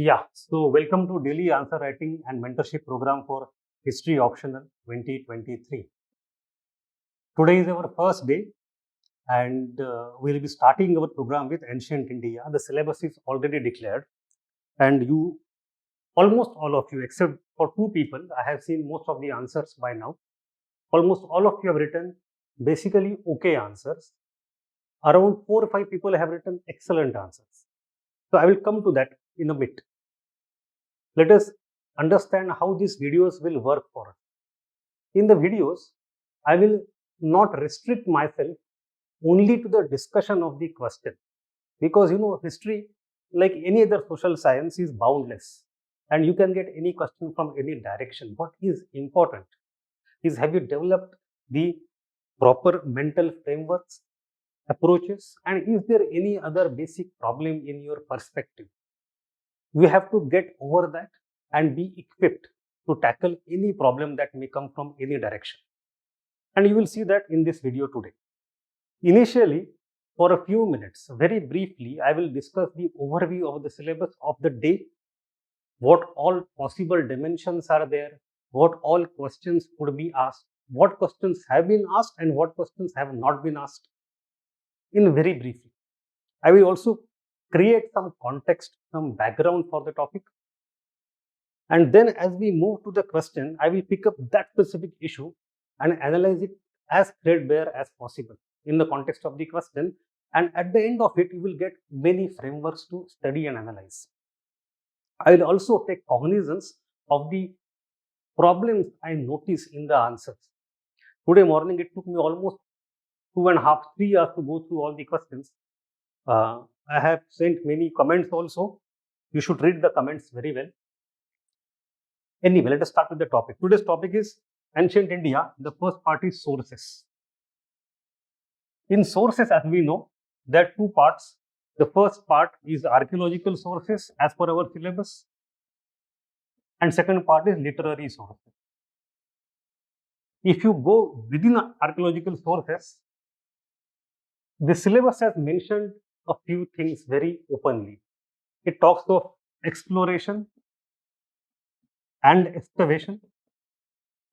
Yeah, so welcome to Daily Answer Writing and Mentorship Program for History Optional 2023. Today is our first day and we'll be starting our program with Ancient India. The syllabus is already declared and almost all of you, except for two people, I have seen most of the answers by now. Almost all of you have written basically okay answers. Around 4 or 5 people have written excellent answers. So I will come to that in a bit. Let us understand how these videos will work for us. In the videos, I will not restrict myself only to the discussion of the question, because history, like any other social science, is boundless and you can get any question from any direction. What is important is, have you developed the proper mental frameworks, approaches, and is there any other basic problem in your perspective? We have to get over that and be equipped to tackle any problem that may come from any direction. And you will see that in this video today. Initially, for a few minutes, very briefly, I will discuss the overview of the syllabus of the day, what all possible dimensions are there, what all questions could be asked, what questions have been asked and what questions have not been asked, in very briefly. I will also create some context, some background for the topic. And then as we move to the question, I will pick up that specific issue and analyze it as threadbare as possible in the context of the question. And at the end of it, you will get many frameworks to study and analyze. I will also take cognizance of the problems I notice in the answers. Today morning, it took me almost 2.5, 3 hours to go through all the questions. I have sent many comments also. You should read the comments very well. Anyway, let us start with the topic. Today's topic is Ancient India. The first part is sources. In sources, as we know, there are two parts. The first part is archaeological sources as per our syllabus, and second part is literary sources. If you go within archaeological sources, the syllabus has mentioned a few things very openly. It talks of exploration and excavation,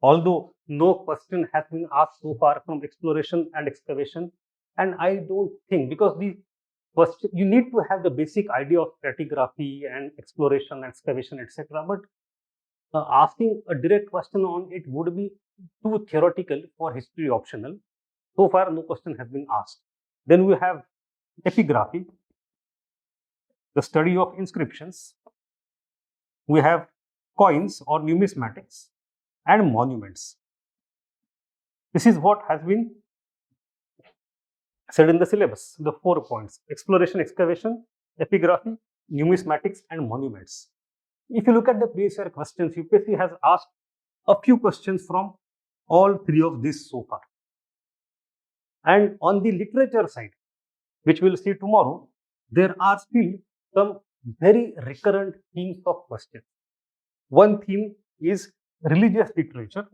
although no question has been asked so far from exploration and excavation. And I don't think, because you need to have the basic idea of stratigraphy and exploration, excavation, etc. But asking a direct question on it would be too theoretical for history optional. So far, no question has been asked. Then we have epigraphy, the study of inscriptions. We have coins or numismatics and monuments. This is what has been said in the syllabus, the 4 points: exploration, excavation, epigraphy, numismatics, and monuments. If you look at the previous year questions, UPSC has asked a few questions from all 3 of these so far. And on the literature side, which we will see tomorrow, there are still some very recurrent themes of questions. One theme is religious literature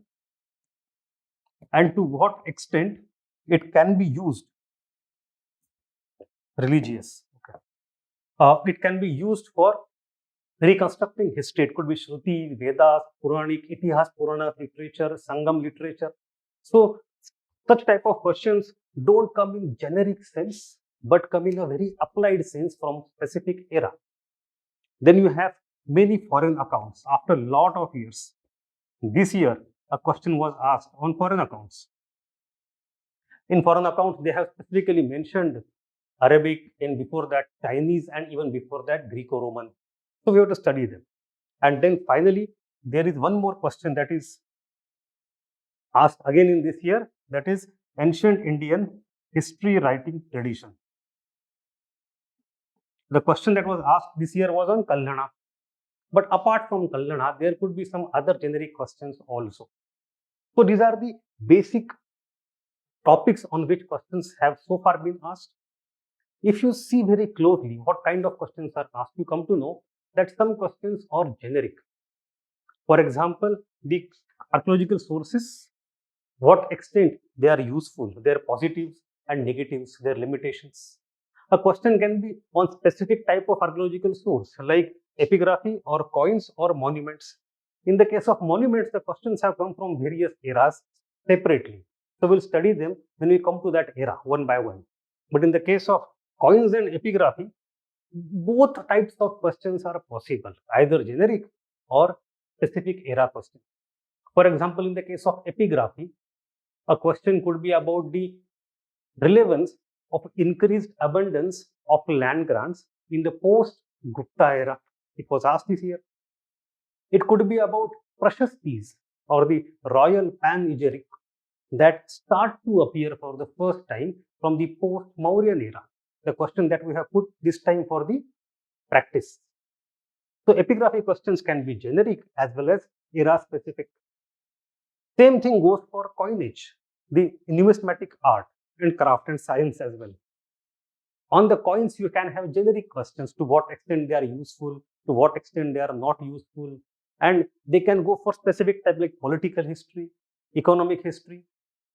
and to what extent it can be used. Religious. Okay. It can be used for reconstructing history. It could be Shruti, Vedas, Puranic, Itihas, Purana literature, Sangam literature. So, such type of questions don't come in generic sense, but come in a very applied sense from specific era. Then you have many foreign accounts. After a lot of years, this year a question was asked on foreign accounts. In foreign accounts, they have specifically mentioned Arabic, and before that Chinese, and even before that Greco-Roman. So we have to study them. And then finally, there is one more question that is asked again in this year, that is ancient Indian history writing tradition. The question that was asked this year was on Kallana. But apart from Kallana, there could be some other generic questions also. So these are the basic topics on which questions have so far been asked. If you see very closely what kind of questions are asked, you come to know that some questions are generic. For example, the archaeological sources, what extent they are useful, their positives and negatives, their limitations. A question can be on specific type of archaeological source, like epigraphy or coins or monuments. In the case of monuments, the questions have come from various eras separately. So we'll study them when we come to that era one by one. But in the case of coins and epigraphy, both types of questions are possible, either generic or specific era questions. For example, in the case of epigraphy, a question could be about the relevance of increased abundance of land grants in the post-Gupta era. It was asked this year. It could be about prashastis or the royal panegyric that start to appear for the first time from the post-Mauryan era. The question that we have put this time for the practice. So epigraphy questions can be generic as well as era-specific. Same thing goes for coinage, the numismatic art and craft and science as well. On the coins, you can have generic questions: to what extent they are useful, to what extent they are not useful, and they can go for specific type like political history, economic history,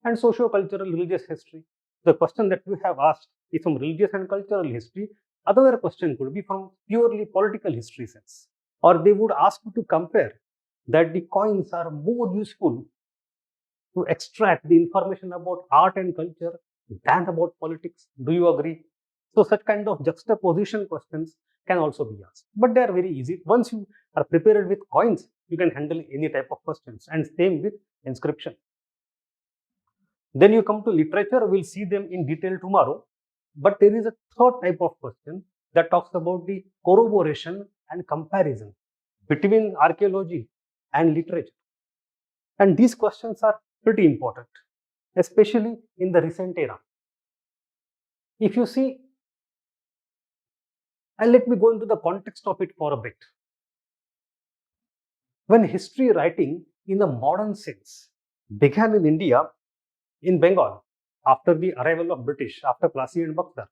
and socio-cultural religious history. The question that we have asked is from religious and cultural history. Other question could be from purely political history sense. Or they would ask you to compare that the coins are more useful to extract the information about art and culture than about politics. Do you agree? So such kind of juxtaposition questions can also be asked, but they are very easy. Once you are prepared with coins, you can handle any type of questions, and same with inscription. Then you come to literature, we'll see them in detail tomorrow. But there is a third type of question that talks about the corroboration and comparison between archaeology and literature. And these questions are pretty important, especially in the recent era. If you see, and let me go into the context of it for a bit. When history writing in a modern sense began in India, in Bengal, after the arrival of British, after Plassey and Buxar,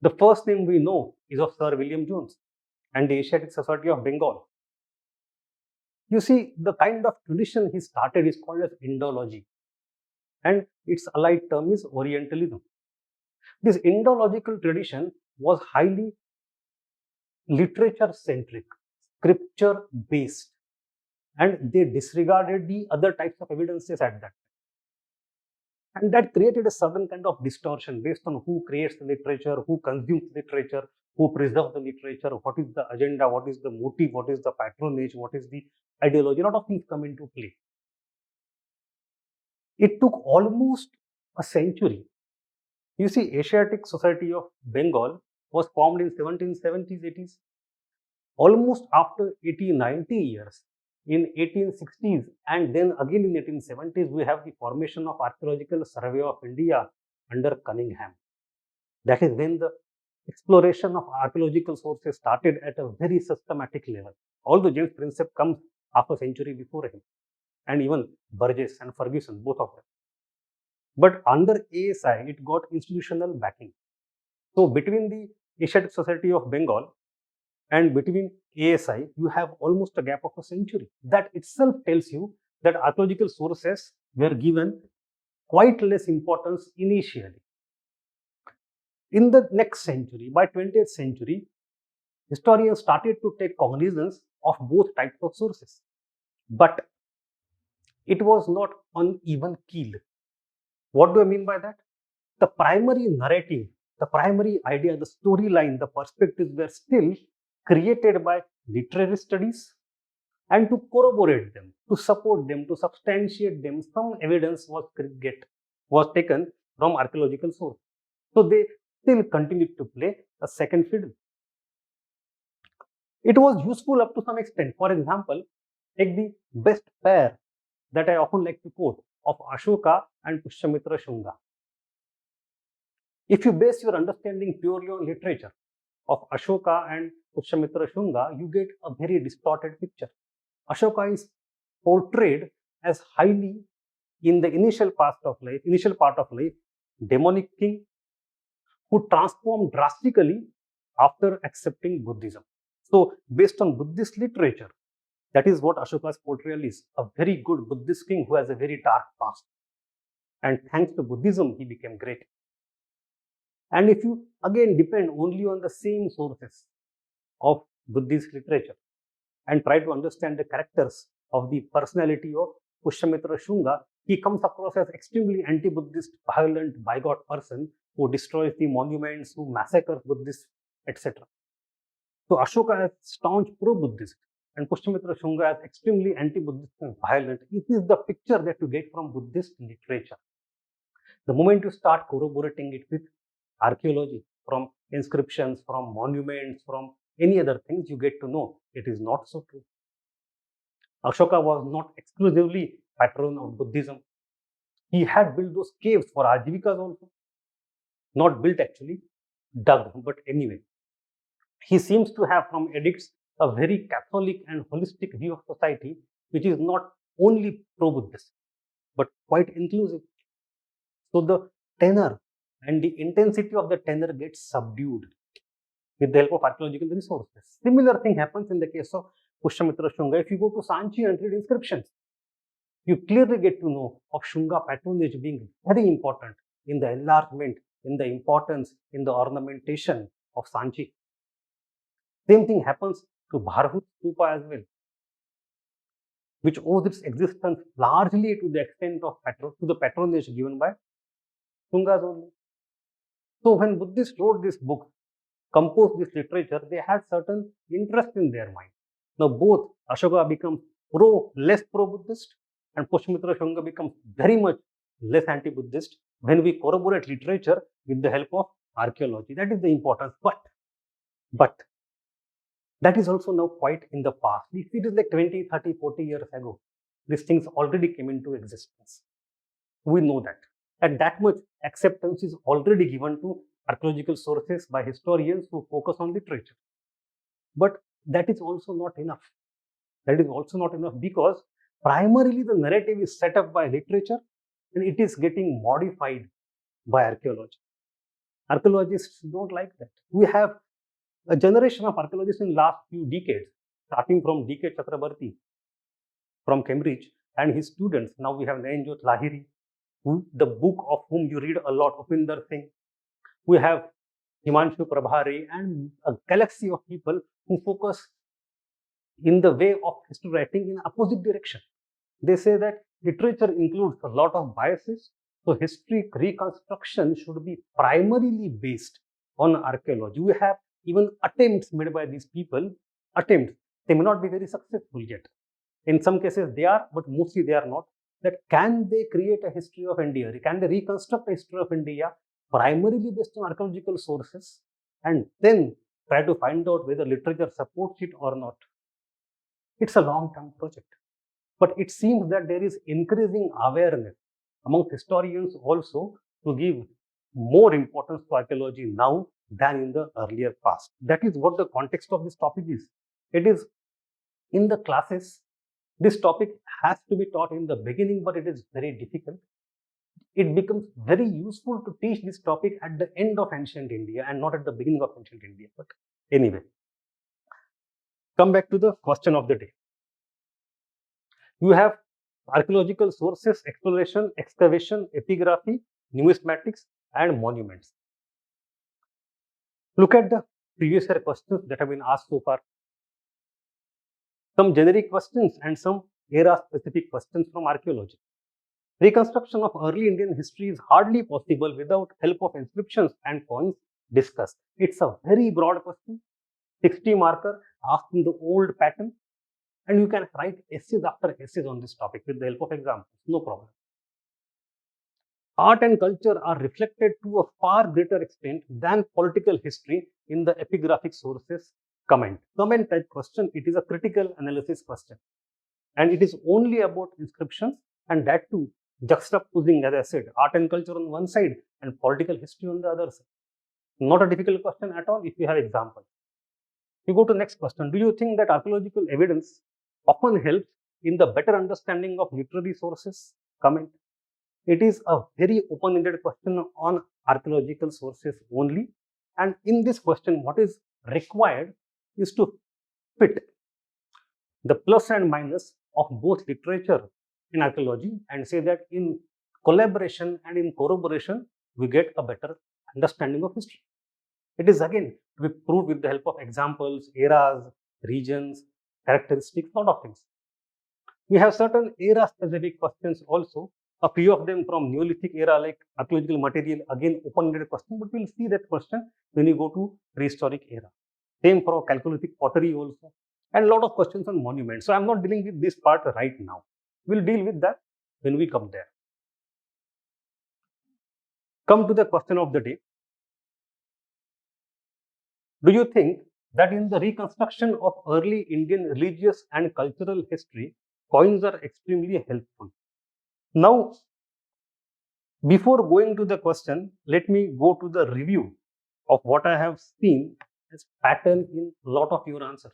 the first name we know is of Sir William Jones and the Asiatic Society of Bengal. You see, the kind of tradition he started is called as Indology, and its allied term is Orientalism. This Indological tradition was highly literature-centric, scripture-based, and they disregarded the other types of evidences at that time. And that created a certain kind of distortion based on who creates the literature, who consumes literature, who preserves the literature, what is the agenda, what is the motive, what is the patronage, what is the ideology. A lot of things come into play. It took almost a century. You see, Asiatic Society of Bengal was formed in 1770s, 80s. Almost after 80, 90 years, in 1860s and then again in 1870s, we have the formation of Archaeological Survey of India under Cunningham. That is when the exploration of archaeological sources started at a very systematic level. Although James Prinsep comes half a century before him, and even Burgess and Ferguson, both of them. But under ASI, it got institutional backing. So between the Asiatic Society of Bengal and between ASI, you have almost a gap of a century. That itself tells you that archaeological sources were given quite less importance initially. In the next century, by 20th century, historians started to take cognizance of both types of sources. But it was not on even keel. What do I mean by that? The primary narrative, the primary idea, the storyline, the perspectives were still created by literary studies, and to corroborate them, to support them, to substantiate them, some evidence was taken from archaeological sources. So they still continued to play a second fiddle. It was useful up to some extent. For example, take the best pair that I often like to quote of Ashoka and Pushyamitra Shunga. If you base your understanding purely on literature of Ashoka and Pushyamitra Shunga, you get a very distorted picture. Ashoka is portrayed as highly, in the initial part of life, demonic king who transformed drastically after accepting Buddhism. So, based on Buddhist literature, that is what Ashoka's portrayal is: a very good Buddhist king who has a very dark past. And thanks to Buddhism, he became great. And if you again depend only on the same sources of Buddhist literature and try to understand the characters of the personality of Pushyamitra Shunga, he comes across as extremely anti-Buddhist, violent, bigot person who destroys the monuments, who massacres Buddhists, etc. So Ashoka is staunch pro-Buddhist and Pushyamitra Shunga is extremely anti-Buddhist and violent. This is the picture that you get from Buddhist literature. The moment you start corroborating it with archaeology, from inscriptions, from monuments, from any other things, you get to know it is not so true. Ashoka was not exclusively patron of Buddhism. He had built those caves for Ajivikas also. Not built actually, dug, but anyway. He seems to have from edicts a very Catholic and holistic view of society, which is not only pro-Buddhist, but quite inclusive. So the tenor and the intensity of the tenor gets subdued with the help of archaeological resources. Similar thing happens in the case of Pushyamitra Shunga. If you go to Sanchi and read inscriptions, you clearly get to know of Shunga patronage being very important in the enlargement, in the importance, in the ornamentation of Sanchi. Same thing happens to Bharhut Stupa as well, which owes its existence largely to the extent of the patronage given by Shungas only. So when Buddhists wrote this book, composed this literature, they had certain interest in their mind. Now both Ashoka becomes less pro-Buddhist and Pushyamitra Shunga becomes very much less anti-Buddhist when we corroborate literature with the help of archaeology. That is the importance. But that is also now quite in the past. If it is like 20, 30, 40 years ago, these things already came into existence. We know that. And that much acceptance is already given to archaeological sources by historians who focus on literature. But that is also not enough. That is also not enough because primarily the narrative is set up by literature and it is getting modified by archaeology. Archaeologists don't like that. We have a generation of archaeologists in last few decades, starting from D.K. Chakrabarti from Cambridge and his students. Now we have Nayanjot Lahiri, the book of whom you read a lot, Upinder Singh. We have Himanshu Prabhari and a galaxy of people who focus in the way of history writing in opposite direction. They say that literature includes a lot of biases, so history reconstruction should be primarily based on archaeology. We have even attempts made by these people, they may not be very successful yet. In some cases they are, but mostly they are not. That can they create a history of India? Can they reconstruct a history of India primarily based on archaeological sources and then try to find out whether literature supports it or not? It's a long-term project. But it seems that there is increasing awareness among historians also to give more importance to archaeology now than in the earlier past. That is what the context of this topic is. It is in the classes, this topic has to be taught in the beginning, but it is very difficult. It becomes very useful to teach this topic at the end of ancient India and not at the beginning of ancient India. But anyway, come back to the question of the day. You have archaeological sources, exploration, excavation, epigraphy, numismatics, and monuments. Look at the previous year questions that have been asked so far. Some generic questions and some era-specific questions from archaeology. Reconstruction of early Indian history is hardly possible without help of inscriptions and coins discussed. It's a very broad question, 60 marker asked in the old pattern, and you can write essays after essays on this topic with the help of examples, no problem. Art and culture are reflected to a far greater extent than political history in the epigraphic sources comment. Comment type question, it is a critical analysis question. And it is only about inscriptions, and that too juxtaposing, as I said, art and culture on one side and political history on the other side. Not a difficult question at all if you have examples. You go to next question. Do you think that archaeological evidence often helps in the better understanding of literary sources? Comment. It is a very open-ended question on archaeological sources only. And in this question, what is required is to fit the plus and minus of both literature and archaeology and say that in collaboration and in corroboration, we get a better understanding of history. It is again to be proved with the help of examples, eras, regions, characteristics, lot of things. We have certain era-specific questions also. A few of them from Neolithic era, like archaeological material, again open-ended question, but we'll see that question when we go to prehistoric era. Same for Chalcolithic pottery also, and a lot of questions on monuments. So I'm not dealing with this part right now. We'll deal with that when we come there. Come to the question of the day. Do you think that in the reconstruction of early Indian religious and cultural history, coins are extremely helpful? Now, before going to the question, let me go to the review of what I have seen as pattern in a lot of your answers.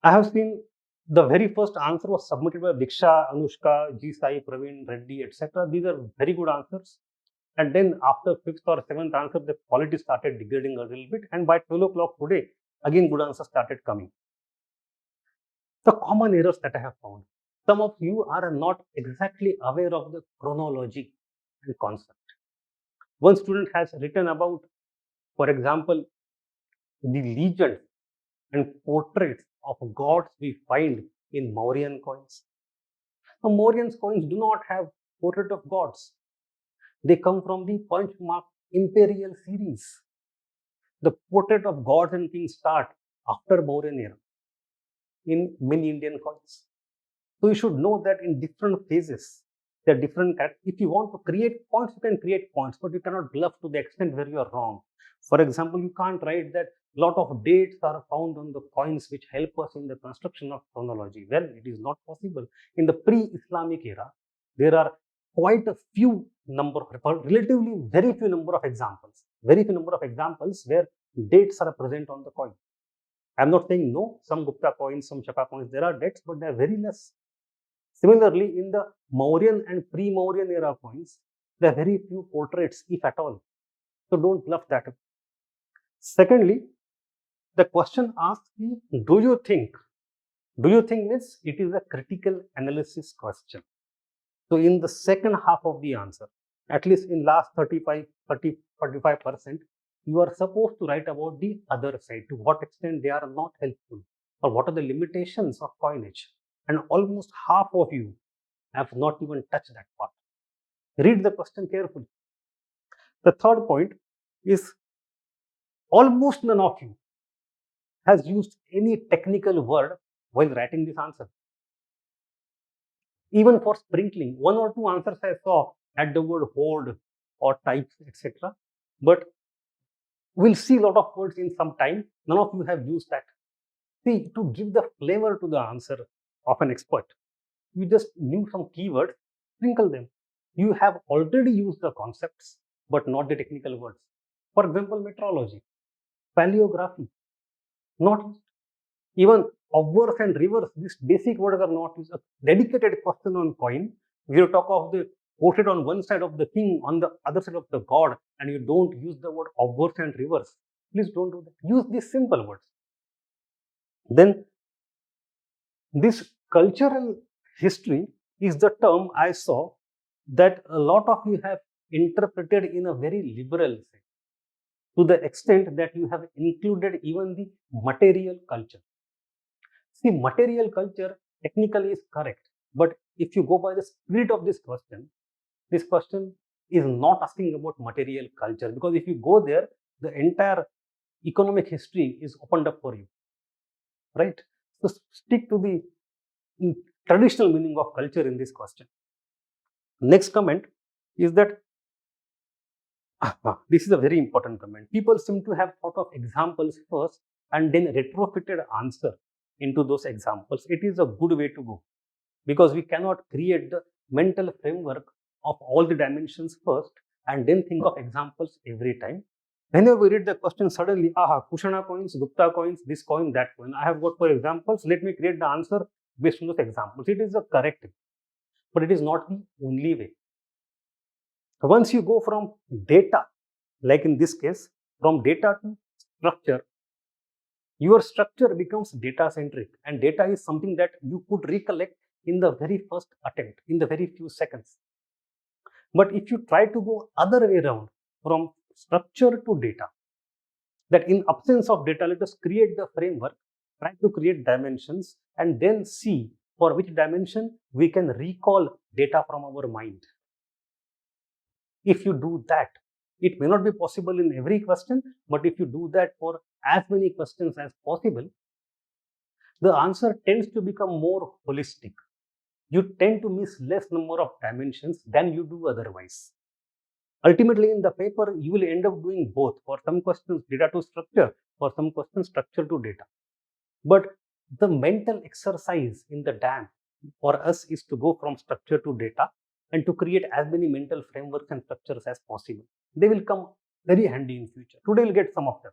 I have seen the very first answer was submitted by Diksha, Anushka, G Sai, Praveen, Reddy, etc. These are very good answers. And then after 5th or 7th answer, the quality started degrading a little bit. And by 12 o'clock today, again good answers started coming. The common errors that I have found. Some of you are not exactly aware of the chronology and concept. One student has written about, for example, the legends and portraits of gods we find in Mauryan coins. The Mauryan coins do not have portrait of gods. They come from the punch mark imperial series. The portrait of gods and kings start after Mauryan era in many Indian coins. So you should know that in different phases, there are different characters. If you want to create points, you can create points, but you cannot bluff to the extent where you are wrong. For example, you can't write that a lot of dates are found on the coins which help us in the construction of chronology. Well, it is not possible. In the pre-Islamic era, there are quite a few number, relatively very few number of examples, where dates are present on the coin. I'm not saying no, some Gupta coins, some Shaka coins, there are dates, but they are very less. Similarly, in the Mauryan and pre-Mauryan era coins, there are very few portraits, if at all. So don't bluff that. Secondly, the question asks you, do you think means it is a critical analysis question. So in the second half of the answer, at least in last 45%, you are supposed to write about the other side, to what extent they are not helpful, or what are the limitations of coinage. And almost half of you have not even touched that part. Read the question carefully. The third point is almost none of you has used any technical word while writing this answer. Even for sprinkling, 1 or 2 answers I saw had the word hold or types, etc. But we'll see a lot of words in some time. None of you have used that. See, to give the flavor to the answer of an expert, you just knew some keywords, sprinkle them. You have already used the concepts, but not the technical words. For example, metrology, paleography, not used. Even obverse and reverse, these basic words are not used. A dedicated question on coin, we talk of the portrait on one side of the king, on the other side of the god, and you don't use the word obverse and reverse. Please don't do that. Use these simple words. Then this cultural history is the term I saw that a lot of you have interpreted in a very liberal way, to the extent that you have included even the material culture. See, material culture technically is correct, but if you go by the spirit of this question is not asking about material culture, because if you go there, the entire economic history is opened up for you, right? So stick to the traditional meaning of culture in this question. Next comment is that this is a very important comment. People seem to have thought of examples first and then retrofitted answer into those examples. It is a good way to go, because we cannot create the mental framework of all the dimensions first and then think of examples every time. Whenever we read the question, suddenly, Kushana coins, Gupta coins, this coin, that coin, I have got for examples, let me create the answer based on those examples. It is the correct way, but it is not the only way. Once you go from data, like in this case, from data to structure, your structure becomes data centric, and data is something that you could recollect in the very first attempt, in the very few seconds. But if you try to go other way around, from structure to data. That in absence of data, let us create the framework, try to create dimensions, and then see for which dimension we can recall data from our mind. If you do that, it may not be possible in every question, but if you do that for as many questions as possible, the answer tends to become more holistic. You tend to miss less number of dimensions than you do otherwise. Ultimately, in the paper, you will end up doing both. For some questions, data to structure, for some questions, structure to data. But the mental exercise in the DAM for us is to go from structure to data and to create as many mental frameworks and structures as possible. They will come very handy in future. Today, we'll get some of them.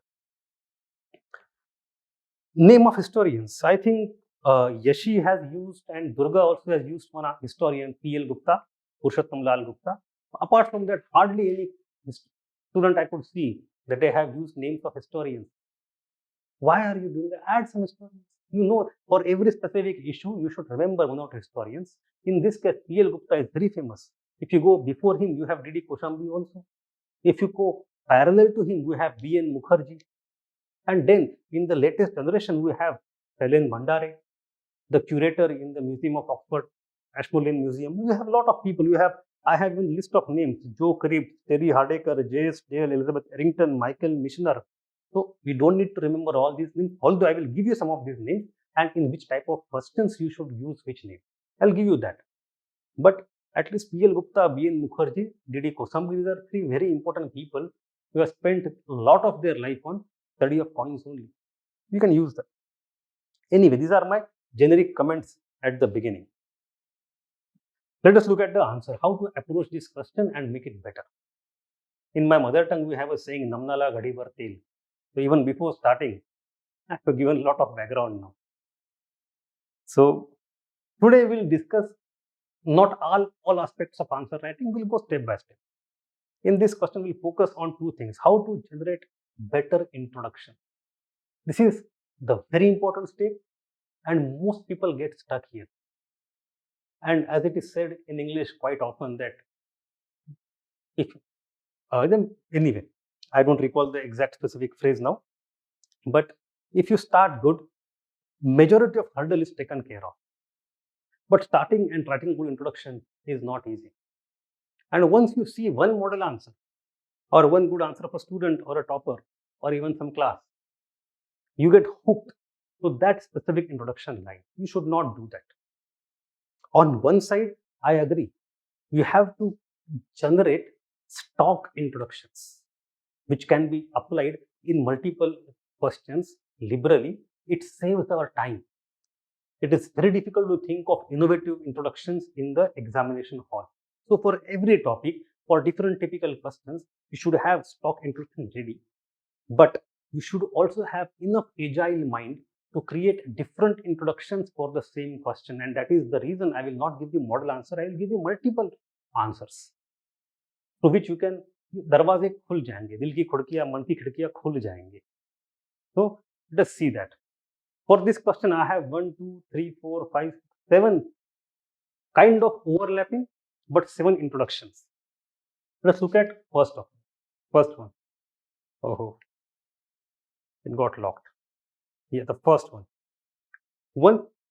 Name of historians. I think Yashi has used and Durga also has used one historian, P.L. Gupta, Purushottam Lal Gupta. Apart from that, hardly any student I could see that they have used names of historians. Why are you doing that? Add some historians. You know, for every specific issue, you should remember one of the historians. In this case, P.L. Gupta is very famous. If you go before him, you have D.D. Koshambi also. If you go parallel to him, we have B.N. Mukherjee. And then in the latest generation, we have Helen Bhandare, the curator in the Museum of Oxford, Ashmolean Museum. You have a lot of people. I have a list of names: Joe Cribb, Terry Hardacre, J.S. Dale, Elizabeth Errington, Michael Michener. So we don't need to remember all these names, although I will give you some of these names and in which type of questions you should use which name. I'll give you that. But at least P.L. Gupta, B.N. Mukherjee, D.D. Koshambi, these are three very important people who have spent a lot of their life on study of coins only. You can use that. Anyway, these are my generic comments at the beginning. Let us look at the answer, how to approach this question and make it better. In my mother tongue, we have a saying, Namnala Gadibar Tel. So even before starting, I have given a lot of background now. So today we'll discuss not all aspects of answer writing, we'll go step by step. In this question, we'll focus on two things: how to generate better introduction. This is the very important step, and most people get stuck here. And as it is said in English quite often that if anyway, I don't recall the exact specific phrase now, but if you start good, majority of hurdle is taken care of. But starting and writing a good introduction is not easy. And once you see one model answer or one good answer of a student or a topper or even some class, you get hooked to that specific introduction line. You should not do that. On one side, I agree. You have to generate stock introductions, which can be applied in multiple questions liberally. It saves our time. It is very difficult to think of innovative introductions in the examination hall. So for every topic, for different typical questions, you should have stock introduction ready. But you should also have enough agile mind to create different introductions for the same question. And that is the reason I will not give you model answer. I will give you multiple answers to which you can, darwaze khul jayenge, dil ki khudkiyan, man ki khidkiyan khul jayenge. So let us see that. For this question, I have 1, 2, 3, 4, 5, 7 kind of overlapping, but 7 introductions. Let's look at first one. Oh, it got locked. Yeah, the first one.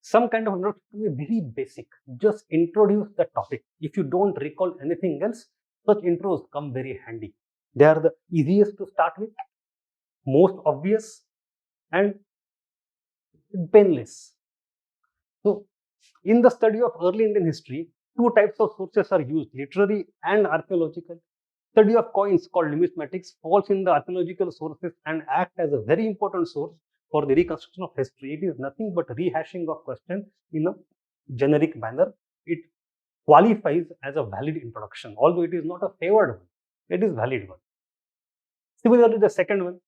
Some kind of introduction, very basic. Just introduce the topic. If you don't recall anything else, such intros come very handy. They are the easiest to start with, most obvious, and painless. So, in the study of early Indian history, two types of sources are used, literary and archaeological. Study of coins called numismatics falls in the archaeological sources and act as a very important source for the reconstruction of history. It is nothing but rehashing of question in a generic manner. It qualifies as a valid introduction, although it is not a favored one. It is valid one. Similarly, the second one,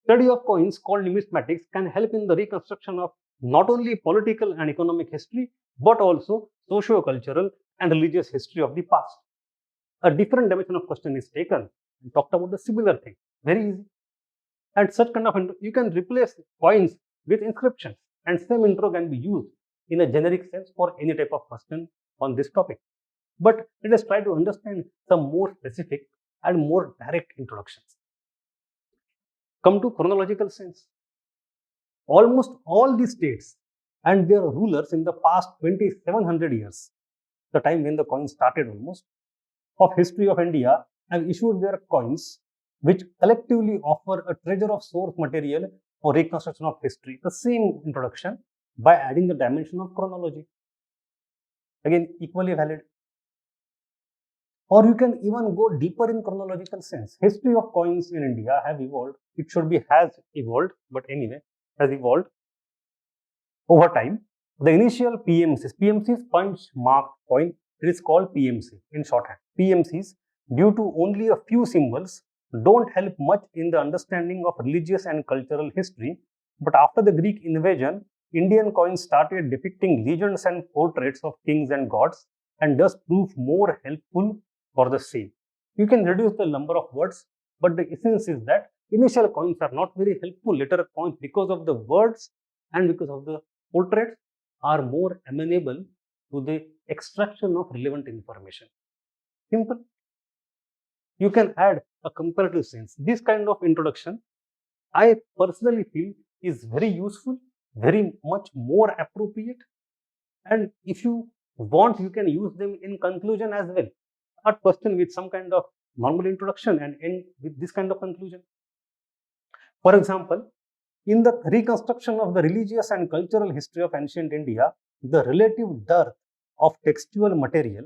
study of coins called numismatics can help in the reconstruction of not only political and economic history, but also socio-cultural and religious history of the past. A different dimension of question is taken and talked about the similar thing. Very easy. And such kind of, you can replace coins with inscriptions, and same intro can be used in a generic sense for any type of question on this topic. But let us try to understand some more specific and more direct introductions. Come to chronological sense. Almost all the states and their rulers in the past 2700 years, the time when the coins started almost, of history of India have issued their coins which collectively offer a treasure of source material for reconstruction of history. The same introduction by adding the dimension of chronology. Again, equally valid. Or you can even go deeper in chronological sense. History of coins in India have evolved. It should be has evolved, but anyway, has evolved over time. The initial PMCs, punch marked coin, it is called PMC in shorthand. PMCs, due to only a few symbols, don't help much in the understanding of religious and cultural history. But after the Greek invasion, Indian coins started depicting legends and portraits of kings and gods, and thus prove more helpful for the same. You can reduce the number of words, but the essence is that initial coins are not very helpful. Later coins, because of the words and because of the portraits, are more amenable to the extraction of relevant information. Simple. You can add a comparative sense. This kind of introduction, I personally feel, is very useful, very much more appropriate. And if you want, you can use them in conclusion as well. Start question with some kind of normal introduction and end with this kind of conclusion. For example, in the reconstruction of the religious and cultural history of ancient India, the relative dearth of textual material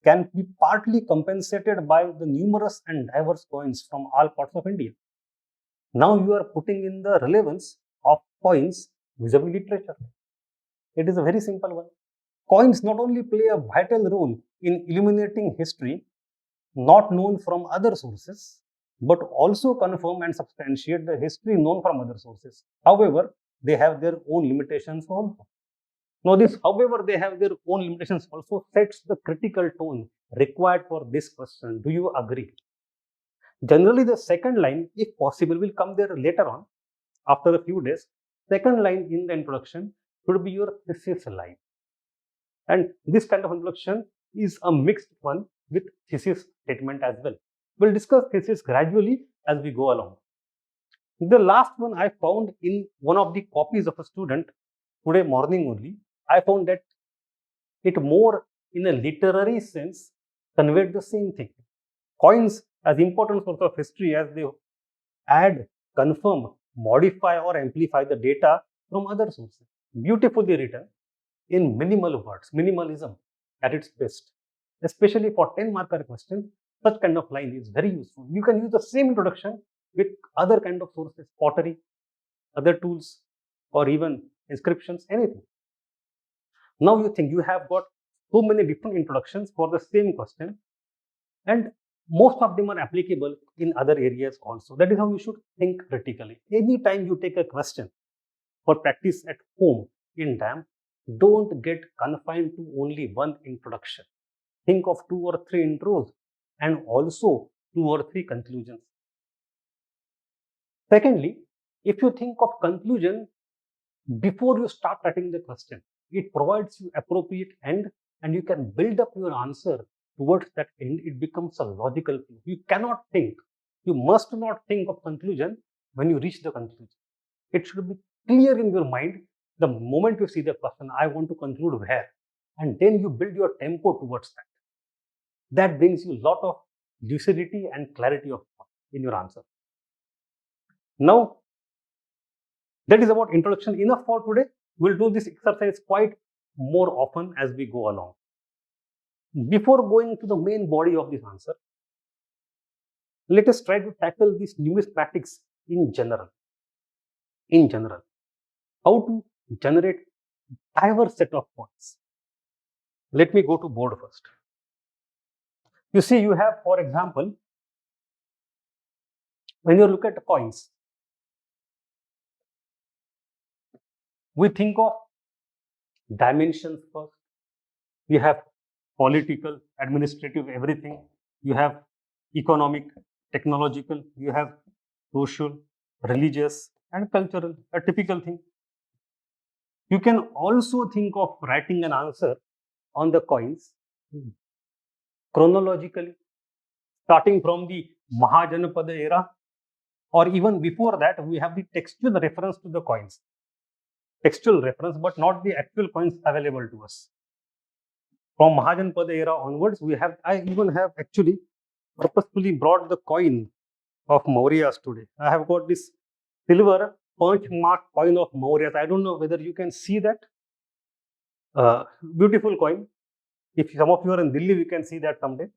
can be partly compensated by the numerous and diverse coins from all parts of India. Now you are putting in the relevance of coins vis-a-vis literature. It is a very simple one. Coins not only play a vital role in illuminating history not known from other sources, but also confirm and substantiate the history known from other sources. However, they have their own limitations also. Now this, however, they have their own limitations also sets the critical tone required for this question. Do you agree? Generally, the second line, if possible, will come there later on, after a few days. Second line in the introduction should be your thesis line. And this kind of introduction is a mixed one with thesis statement as well. We'll discuss thesis gradually as we go along. The last one I found in one of the copies of a student today morning only. I found that it more in a literary sense conveyed the same thing. Coins as important source of history as they add, confirm, modify or amplify the data from other sources. Beautifully written in minimal words, minimalism at its best. Especially for 10 marker questions, such kind of line is very useful. You can use the same introduction with other kind of sources, pottery, other tools, or even inscriptions, anything. Now you think you have got so many different introductions for the same question, and most of them are applicable in other areas also. That is how you should think critically. Anytime you take a question for practice at home in DAM, don't get confined to only one introduction. Think of 2 or 3 intros and also 2 or 3 conclusions. Secondly, if you think of conclusion before you start writing the question, it provides you appropriate end and you can build up your answer towards that end. It becomes a logical flow. You cannot think, you must not think of conclusion when you reach the conclusion. It should be clear in your mind the moment you see the question, I want to conclude where, and then you build your tempo towards that. That brings you a lot of lucidity and clarity of thought in your answer. Now, that is about introduction. Enough for today. We'll do this exercise quite more often as we go along. Before going to the main body of this answer, let us try to tackle this numismatics in general. In general, how to generate diverse set of points. Let me go to board first. You see, you have, for example, when you look at coins, we think of dimensions first. You have political, administrative, everything. You have economic, technological, you have social, religious, and cultural, a typical thing. You can also think of writing an answer on the coins chronologically, starting from the Mahajanapada era Or even before that, we have the textual reference to the coins. Textual reference, but not the actual coins available to us. From Mahajanpada era onwards, I even have actually purposefully brought the coin of Mauryas today. I have got this silver punch mark coin of Mauryas. I don't know whether you can see that. Beautiful coin. If some of you are in Delhi, we can see that someday.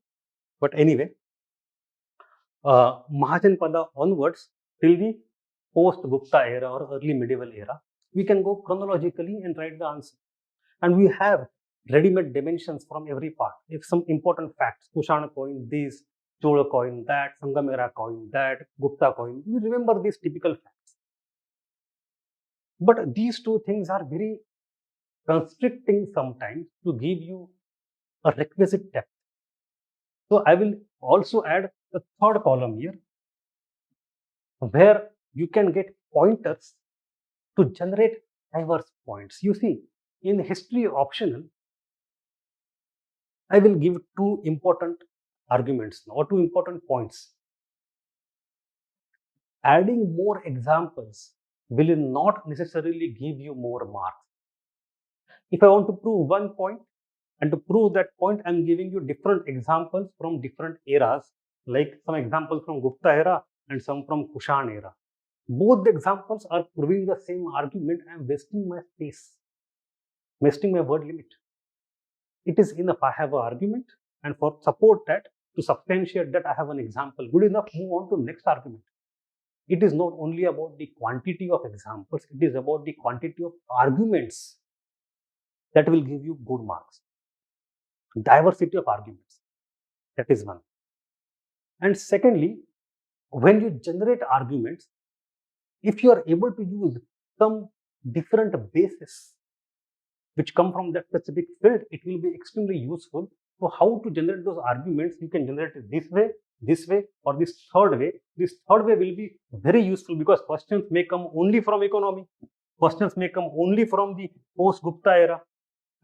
But anyway, Mahajanpada onwards till the post-Gupta era or early medieval era, we can go chronologically and write the answer. And we have ready-made dimensions from every part. If some important facts, Kushana coin, this, Chola coin, that, Sangam era coin, that, Gupta coin, we remember these typical facts. But these two things are very constricting sometimes to give you a requisite depth. So I will also add the third column here, where you can get pointers to generate diverse points. You see, in history optional, I will give two important arguments or two important points. Adding more examples will not necessarily give you more marks. If I want to prove one point, and to prove that point, I am giving you different examples from different eras, like some examples from Gupta era and some from Kushan era. Both the examples are proving the same argument. I am wasting my space, wasting my word limit. It is enough I have an argument, and for support that, to substantiate that, I have an example. Good enough, move on to next argument. It is not only about the quantity of examples, it is about the quantity of arguments that will give you good marks. Diversity of arguments, that is one. And secondly, when you generate arguments, if you are able to use some different bases which come from that specific field, it will be extremely useful. So how to generate those arguments? You can generate it this way, or this third way. This third way will be very useful because questions may come only from economy. Questions may come only from the post-Gupta era.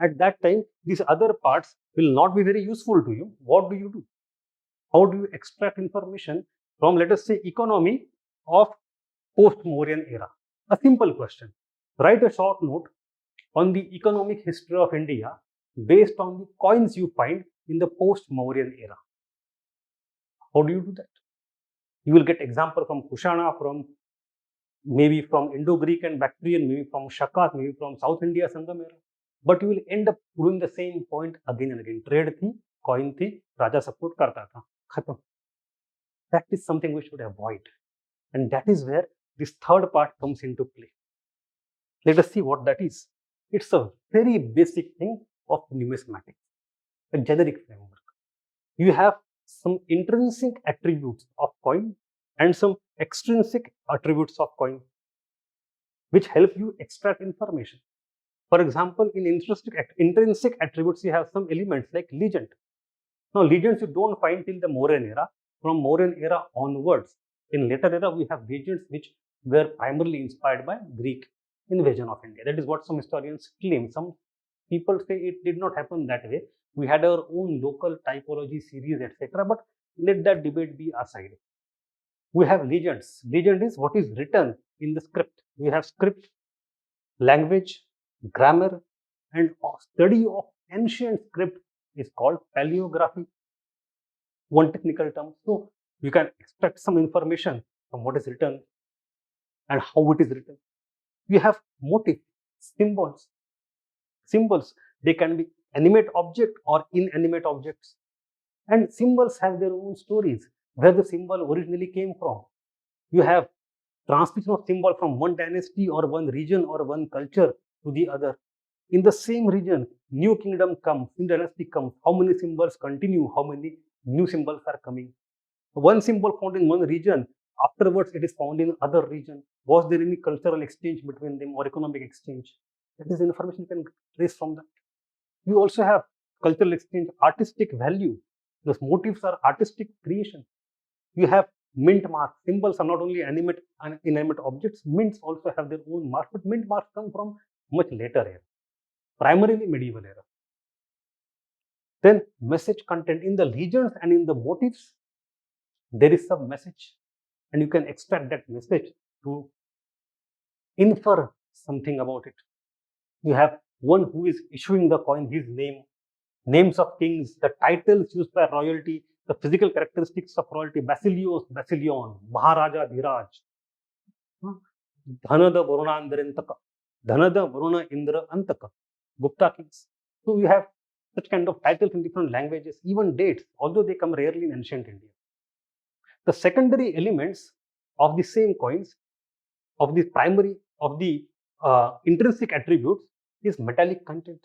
At that time, these other parts will not be very useful to you. What do you do? How do you extract information from, let us say, economy of post-Mauryan era? A simple question. Write a short note on the economic history of India based on the coins you find in the post-Mauryan era. How do you do that? You will get example from Kushana, maybe from Indo-Greek and Bactrian, maybe from Shakat, maybe from South India Sangam era. But you will end up proving the same point again and again. Trade thi, coin thi, Raja support karta tha. Khatam. That is something we should avoid. And that is where this third part comes into play. Let us see what that is. It's a very basic thing of numismatics, a generic framework. You have some intrinsic attributes of coin and some extrinsic attributes of coin, which help you extract information. For example, in intrinsic attributes, you have some elements like legend. Now, legends you don't find till the Mauryan era. From Mauryan era onwards, in later era, we have legends which were primarily inspired by Greek invasion of India. That is what some historians claim. Some people say it did not happen that way. We had our own local typology series, etc. But let that debate be aside. We have legends. Legend is what is written in the script. We have script, language, grammar, and study of ancient script is called paleography. One technical term. So you can extract some information from what is written and how it is written. We have motif, symbols. Symbols, they can be animate object or inanimate objects. And symbols have their own stories, where the symbol originally came from. You have transmission of symbol from one dynasty or one region or one culture to the other. In the same region, new kingdom comes, new dynasty comes. How many symbols continue? How many new symbols are coming? One symbol found in one region, afterwards it is found in other region. Was there any cultural exchange between them or economic exchange? That is information you can trace from that. You also have cultural exchange, artistic value. Those motifs are artistic creation. You have mint marks. Symbols are not only animate and inanimate objects. Mints also have their own marks, but mint marks come from much later era, primarily medieval era. Then message content in the legends and in the motifs, there is some message. and you can extract that message to infer something about it. You have one who is issuing the coin, his name, names of kings, the titles used by royalty, the physical characteristics of royalty, Basilios, Basilion, Maharaja, Dhiraj, Dhanada, Varuna, Indra, Dhanada, Varuna, Indra, Antaka, Gupta kings. So you have such kind of titles in different languages, even dates, although they come rarely in ancient India. The secondary elements of the same coins, of the primary, of the intrinsic attributes is metallic content,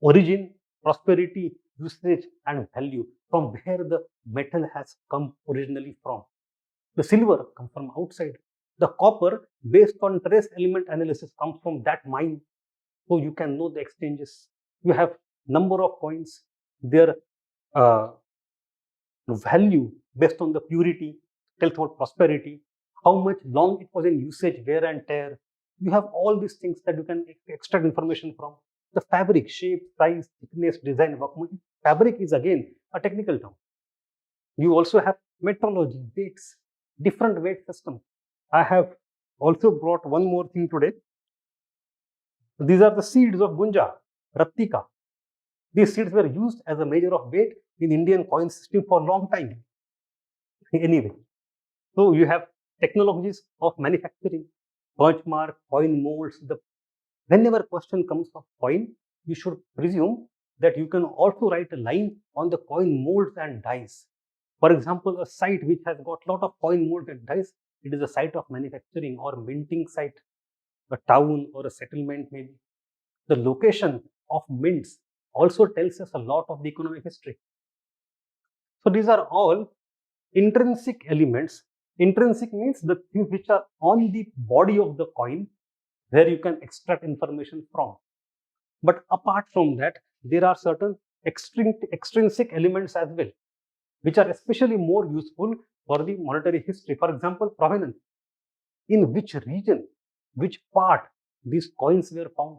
origin, prosperity, usage, and value, from where the metal has come originally from. The silver comes from outside. The copper, based on trace element analysis, comes from that mine. So you can know the exchanges. You have number of coins, their uh, value based on the purity, tells about prosperity, how much long it was in usage, wear and tear. You have all these things that you can extract information from. The fabric, shape, size, thickness, design, workmanship. Fabric is again a technical term. You also have metrology, weights, different weight systems. I have also brought one more thing today. These are the seeds of Gunja, Rattika. These seeds were used as a measure of weight in Indian coin system for a long time. Anyway, so you have technologies of manufacturing, punch mark, coin molds. Whenever question comes of coin, you should presume that you can also write a line on the coin molds and dies. For example, a site which has got lot of coin molds and dies, it is a site of manufacturing or minting site, a town or a settlement maybe. The location of mints also tells us a lot of the economic history. So these are all intrinsic elements. Intrinsic means the things which are on the body of the coin, where you can extract information from. But apart from that, there are certain extrinsic elements as well, which are especially more useful for the monetary history. For example, provenance. In which region, which part these coins were found.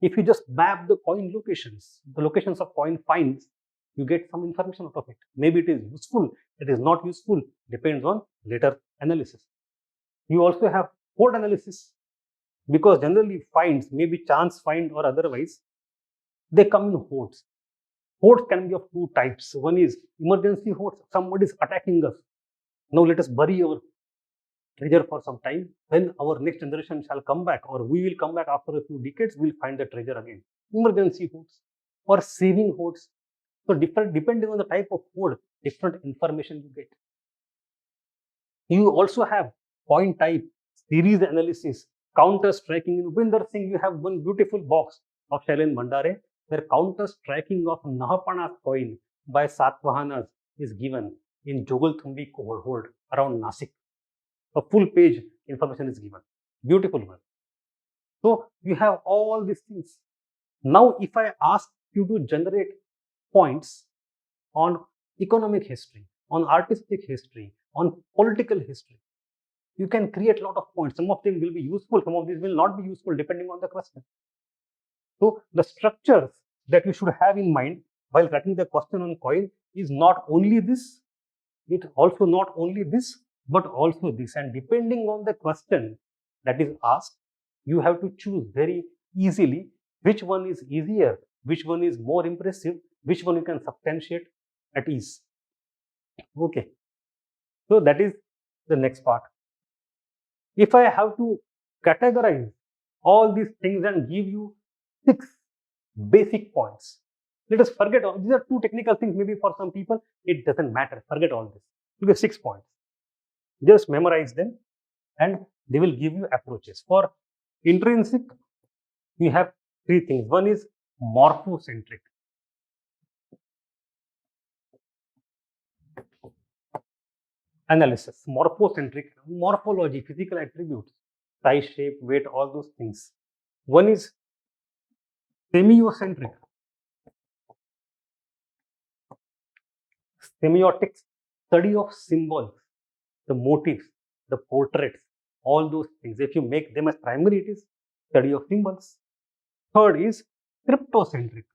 If you just map the coin locations, the locations of coin finds, you get some information out of it. Maybe it is useful, it is not useful, depends on later analysis. You also have hoard analysis, because generally finds, maybe chance find or otherwise, they come in hoards. Hoards can be of two types. One is emergency hoards. Somebody is attacking us. Now let us bury our treasure for some time. When our next generation shall come back, or we will come back after a few decades, we will find the treasure again. Emergency hoards or saving hoards. So different, depending on the type of hoard, different information you get. You also have point type, series analysis, counter striking. In Upinder Singh, you have one beautiful box of Shailen Mandare, where counter striking of Nahapana's coin by Satvahanas is given in Jogalthumbi hold around Nasik. A full page information is given. Beautiful one. So you have all these things. Now, if I ask you to generate points on economic history, on artistic history, on political history, you can create a lot of points. Some of them will be useful, some of these will not be useful depending on the question. So the structures that you should have in mind while writing the question on coin is not only this, it also not only this, but also this. And depending on the question that is asked, you have to choose very easily which one is easier, which one is more impressive, which one you can substantiate at ease. Okay. So that is the next part. If I have to categorize all these things and give you 6 basic points, let us forget all these are too technical things. Maybe for some people it doesn't matter. Forget all this. You get 6 points. Just memorize them, and they will give you approaches. For intrinsic, we have 3 things. One is morphocentric. Analysis, morphocentric, morphology, physical attributes, size, shape, weight, all those things. One is semiocentric, semiotics, study of symbols, the motifs, the portraits, all those things. If you make them as primary, it is study of symbols. Third is cryptocentric,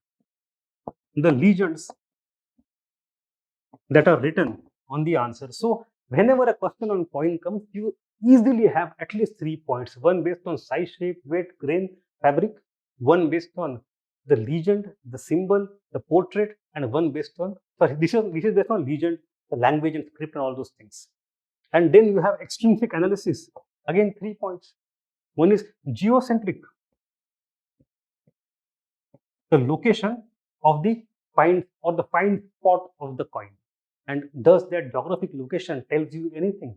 the legends that are written on the answer. So Whenever a question on coin comes, you easily have at least 3 points. One based on size, shape, weight, grain, fabric. One based on the legend, the symbol, the portrait, and one based on, sorry, this is based on legend, the language and script and all those things. And then you have extrinsic analysis. Again, 3 points. One is geocentric, the location of the find or the find spot of the coin. And does that geographic location tells you anything?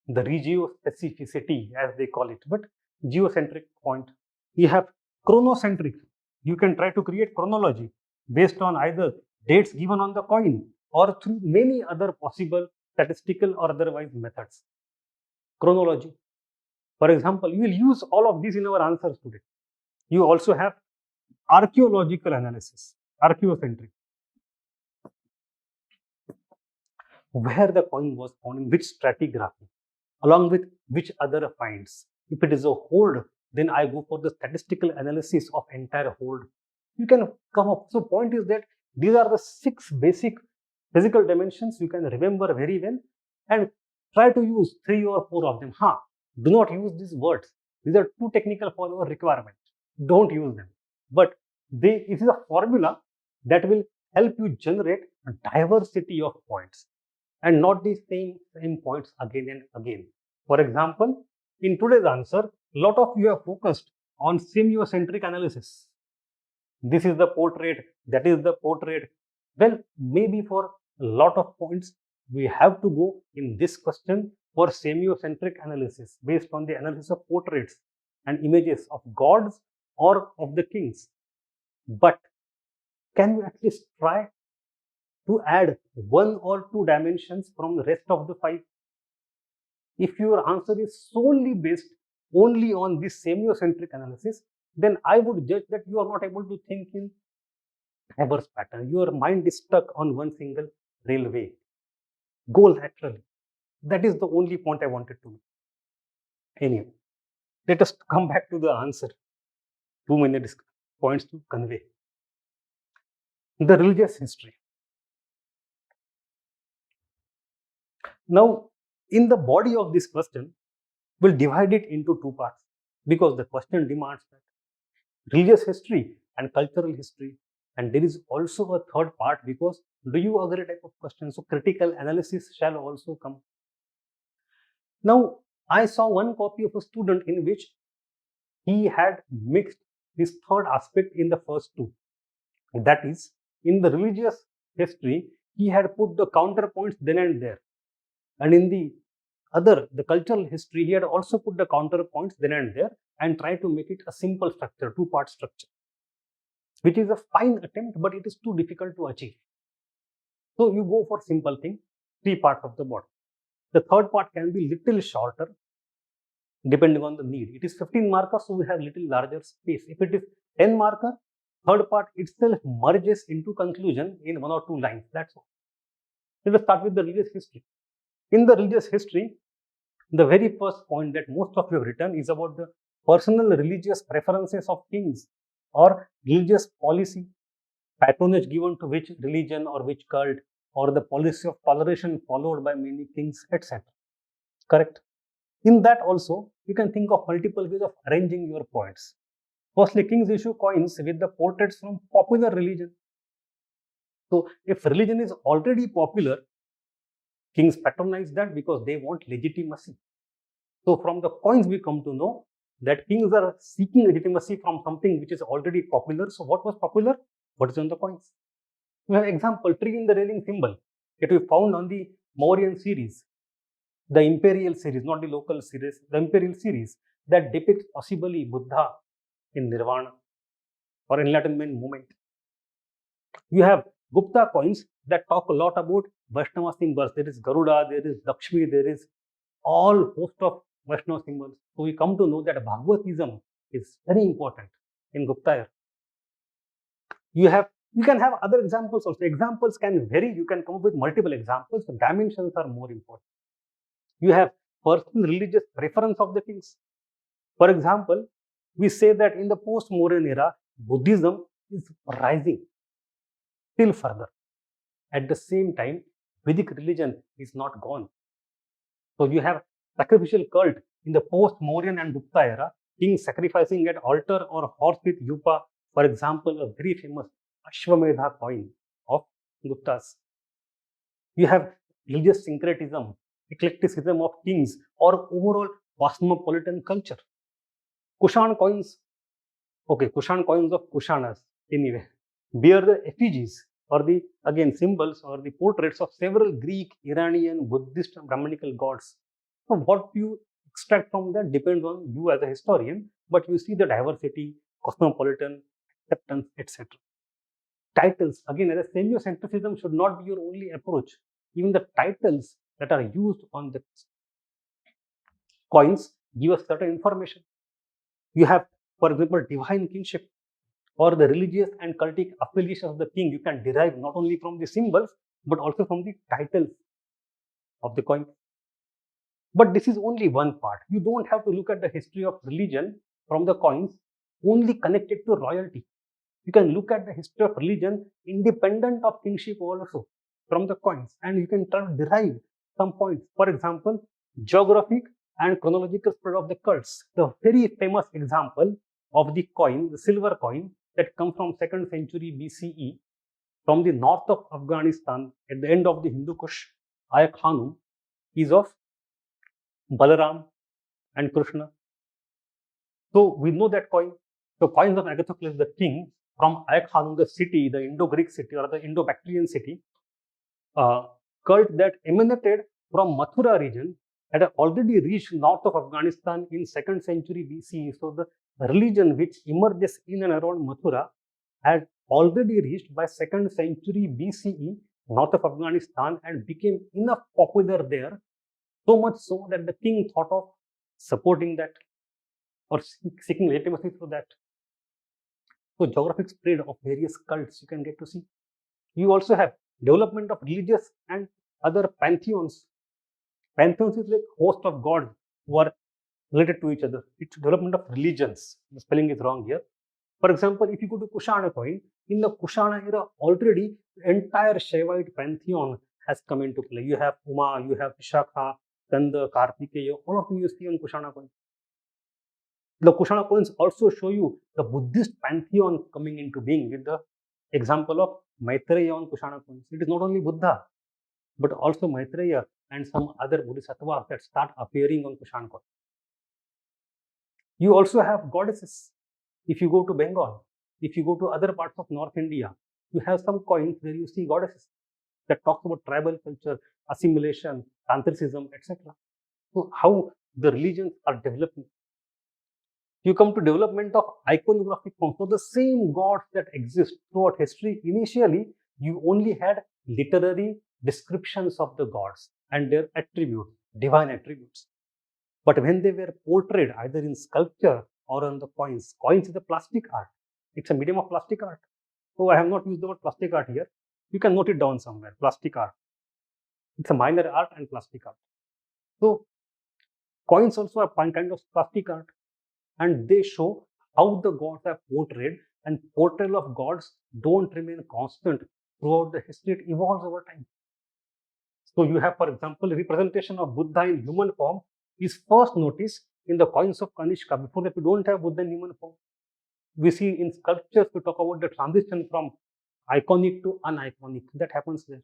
The regiospecificity, as they call it, but geocentric point. You have chronocentric. You can try to create chronology based on either dates given on the coin or through many other possible statistical or otherwise methods. Chronology. For example, we will use all of these in our answers today. You also have archaeological analysis, archaeocentric, where the coin was found, in which stratigraphy, along with which other finds. If it is a hold, then I go for the statistical analysis of entire hold. You can come up. So point is that these are the 6 basic physical dimensions you can remember very well and try to use 3 or 4 of them. Do not use these words. These are too technical for your requirement. Don't use them. But it is a formula that will help you generate a diversity of points and not the same points again and again. For example, in today's answer, a lot of you have focused on semiocentric analysis. This is the portrait, that is the portrait. Well, maybe for a lot of points, we have to go in this question for semiocentric analysis based on the analysis of portraits and images of gods or of the kings. But can we at least try to add 1 or 2 dimensions from the rest of the 5? If your answer is solely based only on this semiocentric analysis, then I would judge that you are not able to think in diverse pattern. Your mind is stuck on one single railway. Go laterally. That is the only point I wanted to make. Anyway, let us come back to the answer. Too many points to convey. The religious history. Now, in the body of this question, we'll divide it into 2 parts because the question demands that. Religious history and cultural history. And there is also a third part because do you agree type of question. So critical analysis shall also come. Now, I saw one copy of a student in which he had mixed this third aspect in the first 2. That is, in the religious history, he had put the counterpoints then and there. And in the cultural history, he had also put the counterpoints then and there and tried to make it a simple structure, 2-part structure, which is a fine attempt, but it is too difficult to achieve. So you go for simple thing, 3 parts of the body. The third part can be little shorter, depending on the need. It is 15 markers, so we have little larger space. If it is 10 marker, third part itself merges into conclusion in 1 or 2 lines. That's all. Let us start with the religious history. In the religious history, the very first point that most of you have written is about the personal religious preferences of kings or religious policy, patronage given to which religion or which cult, or the policy of toleration followed by many kings, etc. Correct? In that also, you can think of multiple ways of arranging your points. Firstly, kings issue coins with the portraits from popular religion. So, if religion is already popular, kings patronize that because they want legitimacy. So, from the coins we come to know that kings are seeking legitimacy from something which is already popular. So, what was popular? What is on the coins? We have example, tree in the railing symbol that we found on the Mauryan series, the imperial series, not the local series, the imperial series that depicts possibly Buddha in Nirvana or enlightenment movement. You have Gupta coins that talk a lot about Vaishnava symbols. There is Garuda, there is Lakshmi, there is all host of Vaishnava symbols. So we come to know that Bhagavatism is very important in Gupta era. You can have other examples also. Examples can vary. You can come up with multiple examples. The dimensions are more important. You have personal religious preference of the kings. For example, we say that in the post-Mauryan era, Buddhism is rising still further. At the same time, Vedic religion is not gone. So you have sacrificial cult in the post-Mauryan and Gupta era, kings sacrificing at altar or horse with yupa. For example, a very famous Ashwamedha coin of Guptas. You have religious syncretism, eclecticism of kings, or overall cosmopolitan culture. Kushan coins, okay, Kushan coins of Kushanas, anyway, bear the effigies or the, again, symbols or the portraits of several Greek, Iranian, Buddhist, and Brahmanical gods. So what you extract from that depends on you as a historian, but you see the diversity, cosmopolitan, acceptance, etc. Titles, again, as a semiocentrism should not be your only approach. Even the titles that are used on the coins give us certain information. You have, for example, divine kingship or the religious and cultic affiliation of the king. You can derive not only from the symbols but also from the titles of the coin. But this is only one part. You don't have to look at the history of religion from the coins only connected to royalty. You can look at the history of religion independent of kingship also from the coins, and you can try to derive some points. For example, geographic and chronological spread of the cults. The very famous example of the coin, the silver coin that comes from 2nd century BCE from the north of Afghanistan at the end of the Hindu Kush, Ayak Khanum, is of Balaram and Krishna. So we know that coin. So coins of Agathocles the king from Ayak Khanum, the city, the Indo-Greek city or the Indo-Bactrian city, cult that emanated from Mathura region had already reached north of Afghanistan in 2nd century BCE. So the religion which emerges in and around Mathura had already reached by 2nd century BCE north of Afghanistan and became enough popular there, so much so that the king thought of supporting that or seeking legitimacy through that. So geographic spread of various cults you can get to see. You also have development of religious and other pantheons. Pantheons is like host of gods who are related to each other. It's development of religions. The spelling is wrong here. For example, if you go to Kushana coin, in the Kushana era already the entire Shaivite pantheon has come into play. You have Uma, you have Vishakha, Kanda, Kartikeya, all of them you see on Kushana coin. The Kushana coins also show you the Buddhist pantheon coming into being with the example of Maitreya on Kushana coins. It is not only Buddha, but also Maitreya and some other bodhisattvas that start appearing on Kushana coin. You also have goddesses. If you go to Bengal, if you go to other parts of North India, you have some coins where you see goddesses that talks about tribal culture, assimilation, tantricism, etc. So how the religions are developing. You come to development of iconographic forms. So the same gods that exist throughout history, initially you only had literary descriptions of the gods and their attributes, divine attributes. But when they were portrayed either in sculpture or on the coins, coins is a plastic art. It's a medium of plastic art. So I have not used the word plastic art here. You can note it down somewhere, plastic art. It's a minor art and plastic art. So coins also are kind of plastic art, and they show how the gods are portrayed, and portrayal of gods don't remain constant throughout the history. It evolves over time. So you have, for example, representation of Buddha in human form is first noticed in the coins of Kanishka. Before that, we don't have Buddha in human form. We see in sculptures, we talk about the transition from iconic to uniconic. That happens there.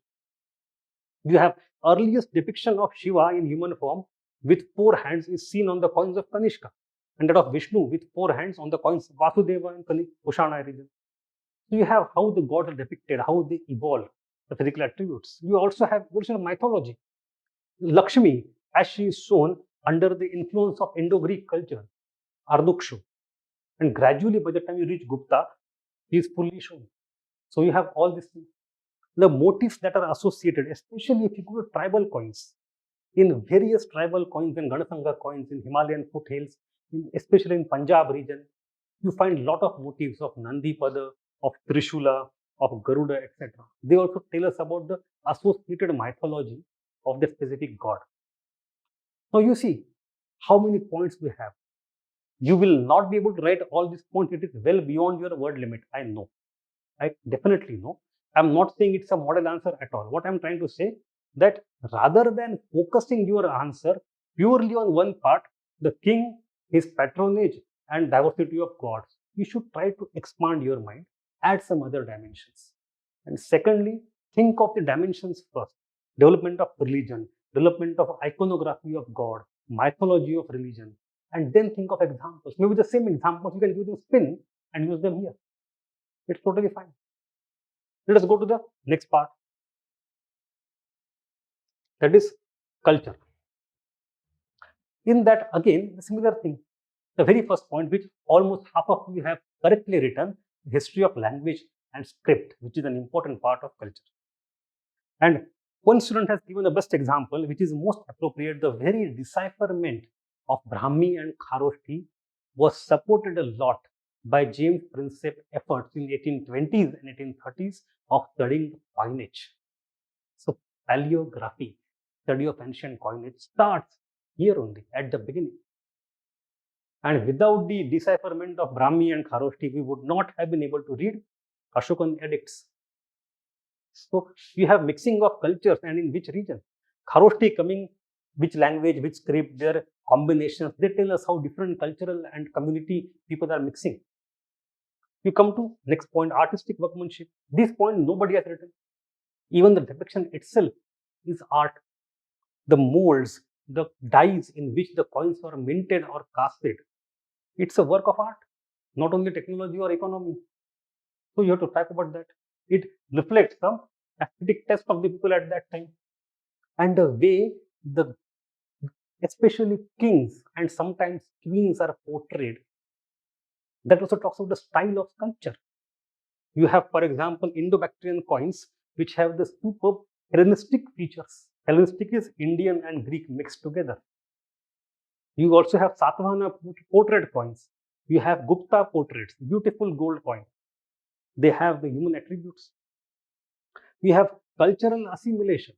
You have earliest depiction of Shiva in human form with 4 hands is seen on the coins of Kanishka, and that of Vishnu with 4 hands on the coins of Vasudeva and Kushana region. So you have how the gods are depicted, how they evolve, the physical attributes. You also have evolution of mythology. Lakshmi, as she is shown under the influence of Indo-Greek culture, Ardukshu, and gradually by the time you reach Gupta, she is fully shown. So you have all these things. The motifs that are associated, especially if you go to tribal coins, in various tribal coins and Ganasanga coins in Himalayan foothills, especially in Punjab region, you find a lot of motifs of Nandipada, of Trishula, of Garuda, etc. They also tell us about the associated mythology of the specific god. Now you see how many points we have. You will not be able to write all these points. It is well beyond your word limit. I know. I definitely know. I'm not saying it's a model answer at all. What I'm trying to say, that rather than focusing your answer purely on one part, the king, his patronage, and diversity of gods, you should try to expand your mind, add some other dimensions. And secondly, think of the dimensions first. Development of religion, development of iconography of God, mythology of religion, and then think of examples. Maybe the same examples, you can give them spin and use them here. It's totally fine. Let us go to the next part. That is culture. In that, again, the similar thing. The very first point, which almost half of you have correctly written, history of language and script, which is an important part of culture. And one student has given the best example, which is most appropriate. The very decipherment of Brahmi and Kharoshthi was supported a lot by James Prinsep's efforts in 1820s and 1830s of studying coinage. So paleography, study of ancient coinage, starts here only at the beginning. And without the decipherment of Brahmi and Kharoshthi, we would not have been able to read Ashokan edicts. So you have mixing of cultures, and in which region. Kharoshthi coming, which language, which script, their combinations, they tell us how different cultural and community people are mixing. You come to next point, artistic workmanship. This point nobody has written. Even the depiction itself is art. The molds, the dyes in which the coins are minted or casted, it's a work of art, not only technology or economy. So you have to talk about that. It reflects some aesthetic taste of the people at that time. And the way the especially kings and sometimes queens are portrayed, that also talks about the style of sculpture. You have, for example, Indo-Bactrian coins which have the superb Hellenistic features. Hellenistic is Indian and Greek mixed together. You also have Satavahana portrait coins. You have Gupta portraits, beautiful gold coin. They have the human attributes. You have cultural assimilation,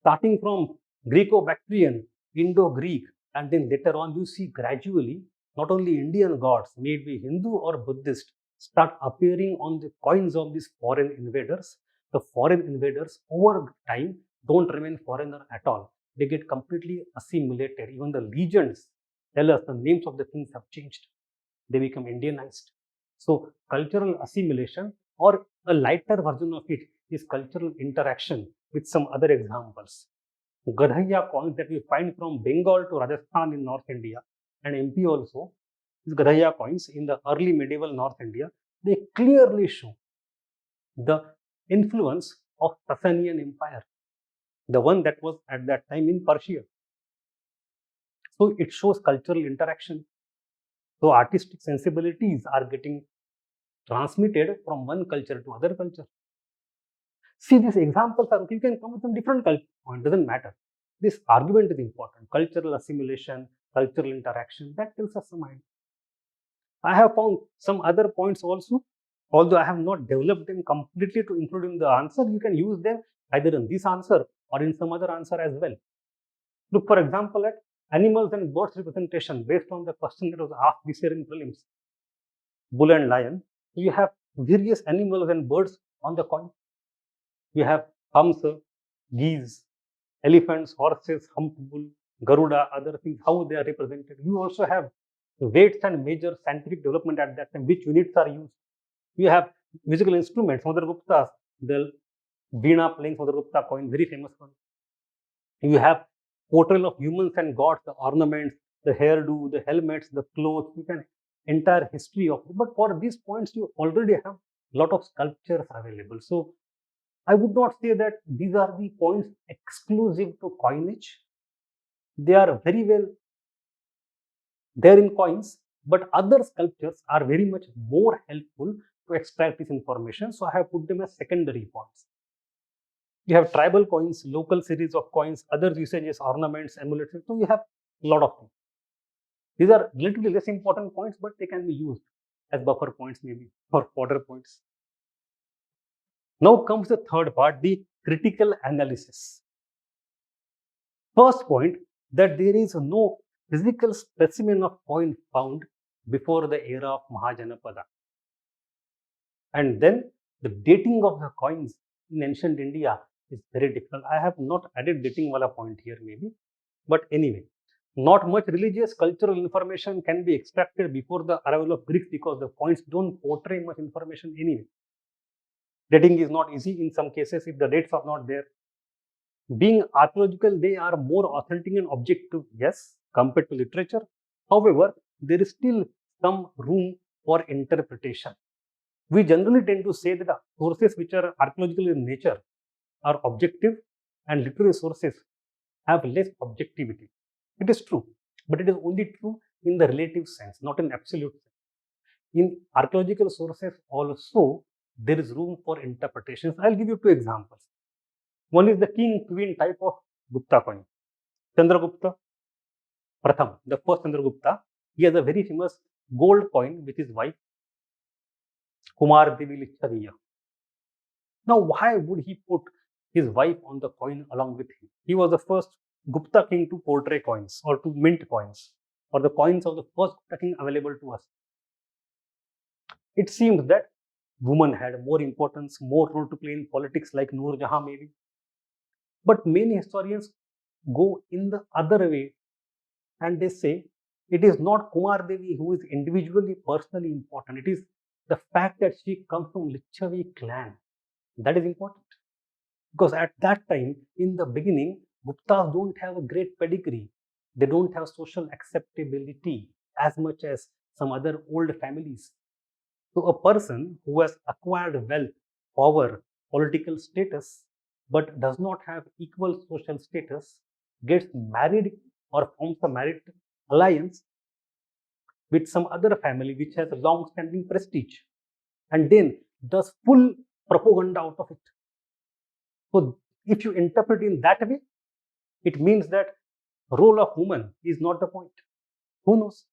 starting from Greco-Bactrian, Indo-Greek, and then later on you see gradually not only Indian gods, maybe Hindu or Buddhist, start appearing on the coins of these foreign invaders. The foreign invaders over time don't remain foreigner at all. They get completely assimilated. Even the legends tell us the names of the things have changed. They become Indianized. So cultural assimilation, or a lighter version of it, is cultural interaction with some other examples. Gadhaiya coins that we find from Bengal to Rajasthan in North India and MP also, these Gadhaiya coins in the early medieval North India, they clearly show the influence of Sasanian Empire, the one that was at that time in Persia. So it shows cultural interaction. So artistic sensibilities are getting transmitted from one culture to other culture. See, these examples are okay. You can come with some different culture point, doesn't matter. This argument is important. Cultural assimilation, cultural interaction, that tells us some idea. I have found some other points also, although I have not developed them completely to include in the answer. You can use them either in this answer or in some other answer as well. Look, for example, at animals and birds representation based on the question that was asked this year in prelims. Bull and lion. You have various animals and birds on the coin. You have hamsa, geese, elephants, horses, humped bull, garuda, other things, how they are represented. You also have weights and major scientific development at that time, which units are used. You have musical instruments, Samudragupta's, the Veena playing Samudragupta coin, very famous one. You have portrayal of humans and gods, the ornaments, the hairdo, the helmets, the clothes, you can entire history of it. But for these points, you already have a lot of sculptures available. So I would not say that these are the points exclusive to coinage. They are very well there in coins, but other sculptures are very much more helpful to extract this information. So I have put them as secondary points. You have tribal coins, local series of coins, other usages, ornaments, amulets. So you have a lot of things. These are relatively less important points, but they can be used as buffer points maybe, or fodder points. Now comes the third part, the critical analysis. First point, that there is no physical specimen of coin found before the era of Mahajanapada. And then the dating of the coins in ancient India is very difficult. I have not added dating wala point here maybe, but anyway, not much religious cultural information can be extracted before the arrival of Greeks because the points don't portray much information anyway. Dating is not easy in some cases if the dates are not there. Being archaeological, they are more authentic and objective, yes, compared to literature. However, there is still some room for interpretation. We generally tend to say that the sources which are archaeological in nature are objective and literary sources have less objectivity. It is true, but it is only true in the relative sense, not in absolute sense. In archaeological sources also, there is room for interpretations. I'll give you two examples. One is the king-queen type of Gupta coin. Chandragupta Pratham, the first Chandragupta, he has a very famous gold coin with his wife, Kumar Devi Lichaviya. Now, why would he put his wife on the coin along with him? He was the first Gupta king to portray coins or to mint coins, or the coins of the first Gupta king available to us. It seems that women had more importance, more role to play in politics, like Noor Jahan maybe. But many historians go in the other way and they say it is not Kumar Devi who is individually, personally important. It is the fact that she comes from Lichavi clan. That is important. Because at that time, in the beginning, Guptas don't have a great pedigree. They don't have social acceptability as much as some other old families. So a person who has acquired wealth, power, political status, but does not have equal social status, gets married or forms a married alliance with some other family which has a long-standing prestige, and then does full propaganda out of it. So if you interpret in that way, it means that role of woman is not the point. Who knows?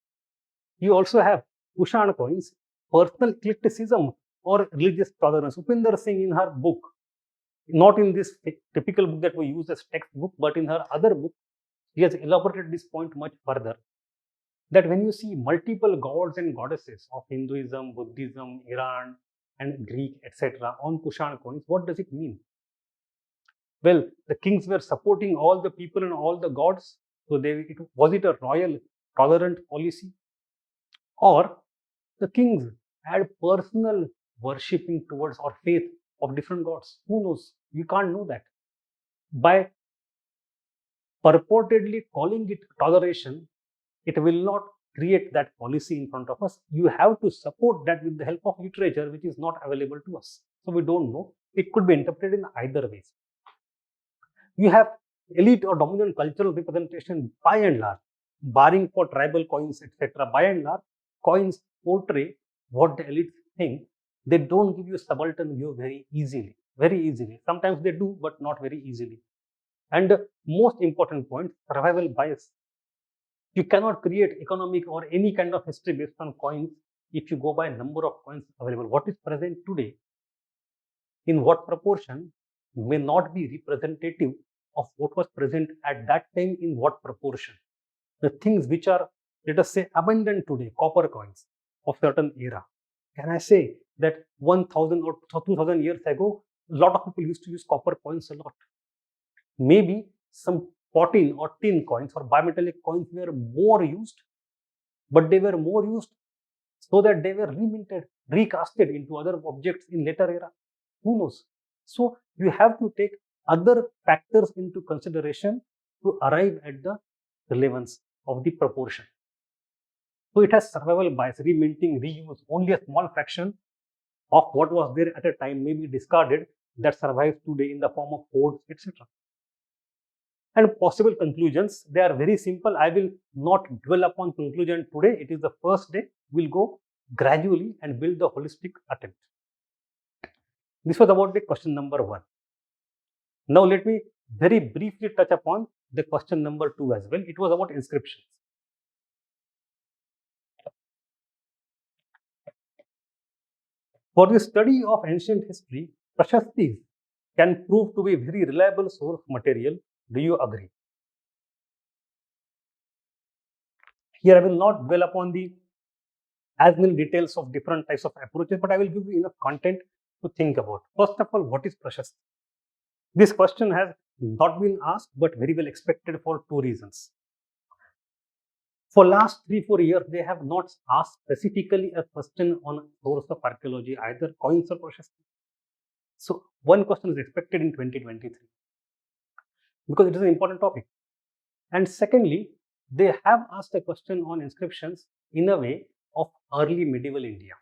You also have Kushan coins, personal eclecticism or religious tolerance. Upinder Singh in her book, not in this typical book that we use as textbook, but in her other book, she has elaborated this point much further. That when you see multiple gods and goddesses of Hinduism, Buddhism, Iran, and Greek, etc., on Kushan coins, what does it mean? Well, the kings were supporting all the people and all the gods. So, was it a royal tolerant policy? Or the kings had personal worshipping towards or faith of different gods? Who knows? You can't know that. By purportedly calling it toleration, it will not create that policy in front of us. You have to support that with the help of literature, which is not available to us. So we don't know. It could be interpreted in either ways. You have elite or dominant cultural representation by and large, barring for tribal coins, etc. By and large, coins portray what the elites think. They don't give you a subaltern view very easily. Very easily. Sometimes they do, but not very easily. And most important point, survival bias. You cannot create economic or any kind of history based on coins if you go by number of coins available. What is present today, in what proportion, may not be representative of what was present at that time in what proportion. The things which are, let us say, abundant today, copper coins of certain era. Can I say that 1000 or 2000 years ago, a lot of people used to use copper coins a lot? Maybe some pottery or tin coins or bimetallic coins were more used, but they were more used so that they were reminted, recasted into other objects in later era. Who knows? So you have to take other factors into consideration to arrive at the relevance of the proportion. So it has survival bias, reminting, reuse. Only a small fraction of what was there at a time may be discarded that survives today in the form of codes, etc. And possible conclusions, they are very simple. I will not dwell upon conclusion today. It is the first day. We'll go gradually and build the holistic attempt. This was about the question number 1. Now let me very briefly touch upon the question number 2 as well. It was about inscriptions. For the study of ancient history, Prashastis can prove to be a very reliable source material. Do you agree? Here I will not dwell upon the as many details of different types of approaches, but I will give you enough content to think about. First of all, what is Prashasti? This question has not been asked, but very well expected for two reasons. For last 3-4 years, they have not asked specifically a question on source of archaeology, either coins or prashasti. So one question is expected in 2023 because it is an important topic. And secondly, they have asked a question on inscriptions in a way of early medieval India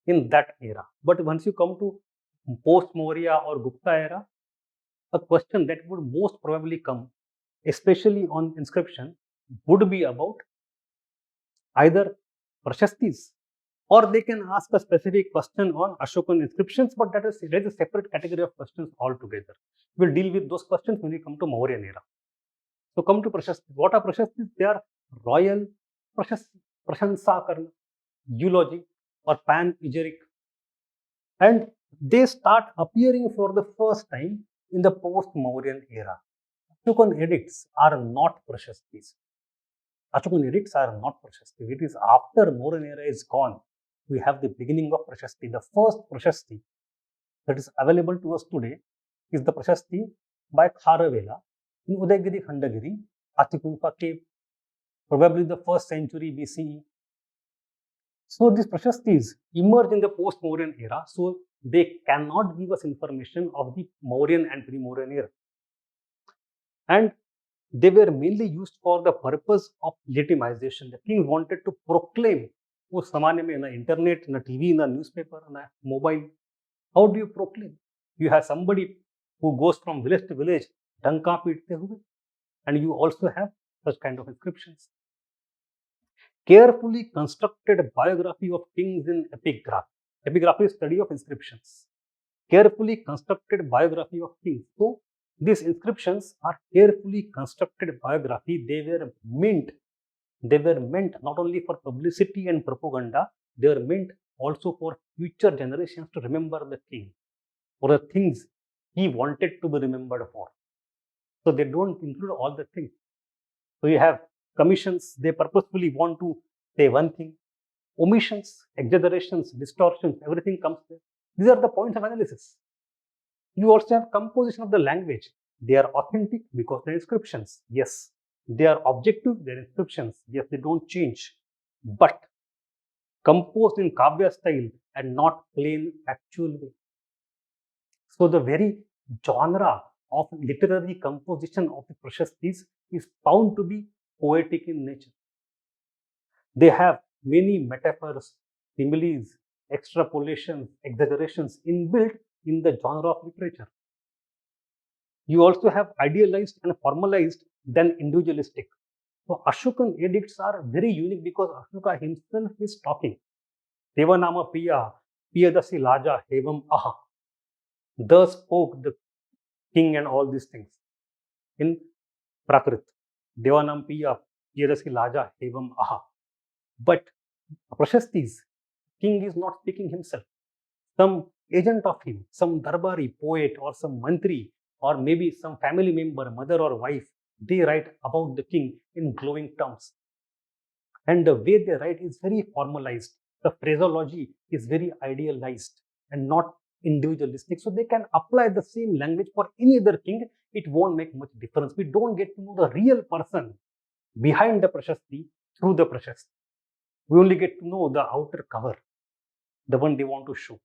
in that era. But once you come to post-Maurya or Gupta era, a question that would most probably come, especially on inscription, would be about either prashastis, or they can ask a specific question on Ashokan inscriptions, but that is a separate category of questions altogether. We'll deal with those questions when we come to Mauryan era. So come to prashastis. What are prashastis? They are royal prashasti, prashansa karna, eulogy or panegyric, and they start appearing for the first time in the post-Mauryan era. Ashokan edicts are not prashastis. Ashokan edicts are not prashasti. It is after Mauryan era is gone, we have the beginning of prashasti. The first prashasti that is available to us today is the prashasti by Karavela in Udaygiri Khandagiri, Atikumpa cave, probably the 1st century BCE. So these prashastis emerge in the post-Mauryan era, so they cannot give us information of the Mauryan and pre-Mauryan era. And they were mainly used for the purpose of legitimization. The king wanted to proclaim, उस जमाने में ना internet, ना TV, ना newspaper, ना mobile. How do you proclaim? You have somebody who goes from village to village, डंका पीटते हुए, and you also have such kind of inscriptions. Carefully constructed biography of kings in epigraphy. Epigraphy is study of inscriptions. Carefully constructed biography of kings. So these inscriptions are carefully constructed biography. They were meant not only for publicity and propaganda, they were meant also for future generations to remember the king or the things he wanted to be remembered for. So they don't include all the things. So you have commissions, they purposefully want to say one thing. Omissions, exaggerations, distortions, everything comes there. These are the points of analysis. You also have composition of the language. They are authentic because they're inscriptions. Yes. They are objective, they're inscriptions. Yes, they don't change. But composed in Kavya style and not plain factual way. So the very genre of literary composition of the prashastis is found to be poetic in nature. They have many metaphors, similes, extrapolations, exaggerations inbuilt in the genre of literature. You also have idealized and formalized than individualistic. So Ashokan edicts are very unique because Ashoka himself is talking. Devanama Piya, Piyadasi Laja, Hevam Aha. Thus spoke the king and all these things in Prakrit. Devanam Piya, Piyadasi Laja, Hevam Aha. But prashastis, king is not speaking himself. Some agent of him, some darbari, poet or some mantri or maybe some family member, mother or wife, they write about the king in glowing terms. And the way they write is very formalized. The phraseology is very idealized and not individualistic. So they can apply the same language for any other king. It won't make much difference. We don't get to know the real person behind the prashasti through the prashasti. We only get to know the outer cover, the one they want to show.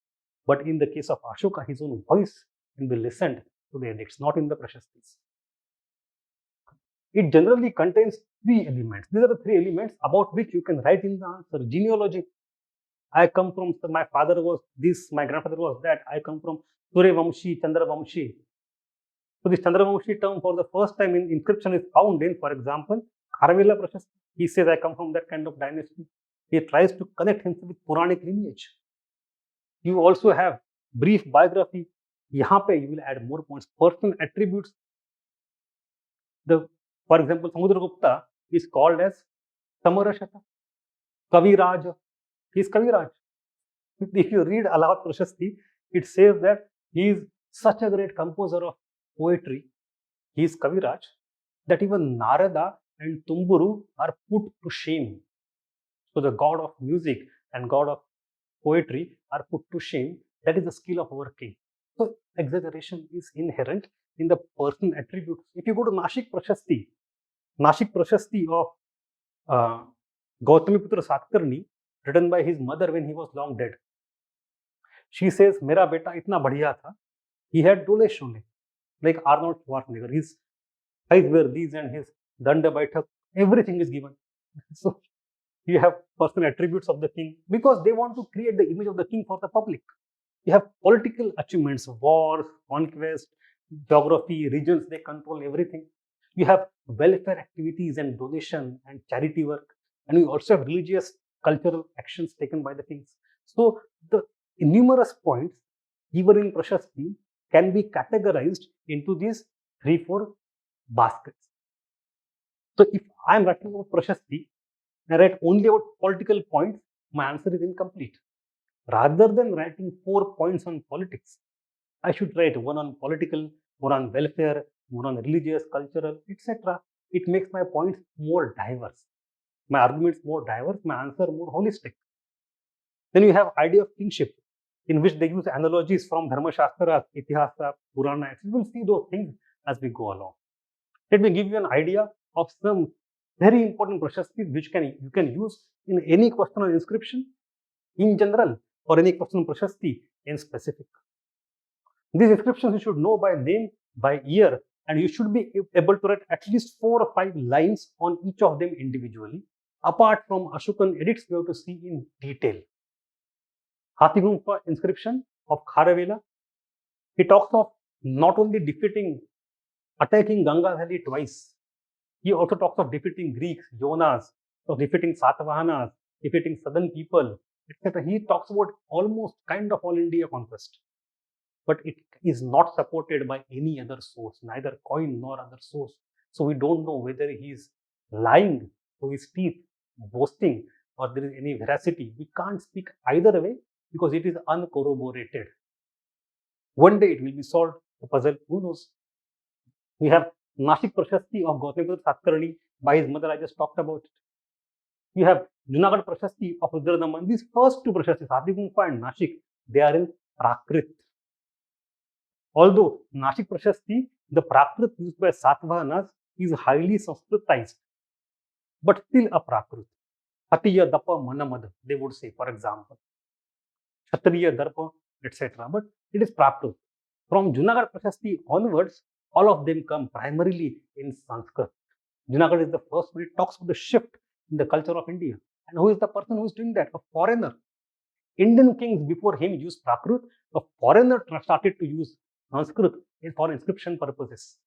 But in the case of Ashoka, his own voice can be listened to the edicts, not in the prashastis. It generally contains three elements. These are the three elements about which you can write in the answer. Genealogy. I come from, my father was this, my grandfather was that. I come from Surya Vamshi, Chandra Vamshi. So this Chandra Vamshi term for the first time in inscription is found in, for example, Karavela Prashasti. He says, I come from that kind of dynasty. He tries to connect himself with Puranic lineage. You also have brief biography. Yahan pe you will add more points. Personal attributes. For example, Samudragupta is called as Samarashata, Kaviraj. He is Kaviraj. If you read Allahabad Prashasti, it says that he is such a great composer of poetry. He is Kaviraj that even Narada and Tumburu are put to shame. So the god of music and god of poetry are put to shame. That is the skill of our king. So exaggeration is inherent in the personal attributes. If you go to Nashik Prashasti of Gautamiputra Satkarni, written by his mother when he was long dead. She says, "Mera beta itna badhiya tha. He had dole shole, like Arnold Schwarzenegger. His eyes were these and his danda baitak, everything is given." So you have personal attributes of the king because they want to create the image of the king for the public. You have political achievements, wars, conquest, geography, regions, they control everything. You have welfare activities and donation and charity work. And you also have religious, cultural actions taken by the kings. So the numerous points given in Prashasti can be categorized into these 3-4 baskets. So if I am writing about Prashasti, I write only about political points, my answer is incomplete. Rather than writing 4 points on politics, I should write one on political, one on welfare, one on religious, cultural, etc. It makes my points more diverse, my arguments more diverse, my answer more holistic. Then you have idea of kingship, in which they use analogies from Dharma Shastra, Itihasa, Purana. We will see those things as we go along. Let me give you an idea of some very important Prashastis which you can use in any question on inscription in general or any question on Prashasti in specific. These inscriptions you should know by name, by year, and you should be able to write at least 4 or 5 lines on each of them individually. Apart from Ashokan edicts, we have to see in detail. Hathigumpha inscription of Karavela, he talks of not only attacking Ganga Valley twice, he also talks of defeating Greeks, Yonas, of defeating Satavahanas, defeating southern people, etc. He talks about almost kind of all India conquest. But it is not supported by any other source, neither coin nor other source. So we don't know whether he is lying to his teeth, boasting, or there is any veracity. We can't speak either way because it is uncorroborated. One day it will be solved, the puzzle, who knows? We have Nashik Prashasti of Gautamiputra Satkarni by his mother, I just talked about it. You have Junagadh Prashasti of Rudradaman. These first 2 Prashastis, Hathigumpha and Nashik, they are in Prakrit. Although Nashik Prashasti, the Prakrit used by Satavahanas is highly Sanskritized, but still a Prakrit. Hatiya Dapa Manamad, they would say, for example. Kshatriya Darpa, etc. But it is Prakrit. From Junagadh Prashasti onwards, all of them come primarily in Sanskrit. Junagadh is the first one. It talks about the shift in the culture of India. And who is the person who is doing that? A foreigner. Indian kings before him used Prakrit. A foreigner started to use Sanskrit for inscription purposes.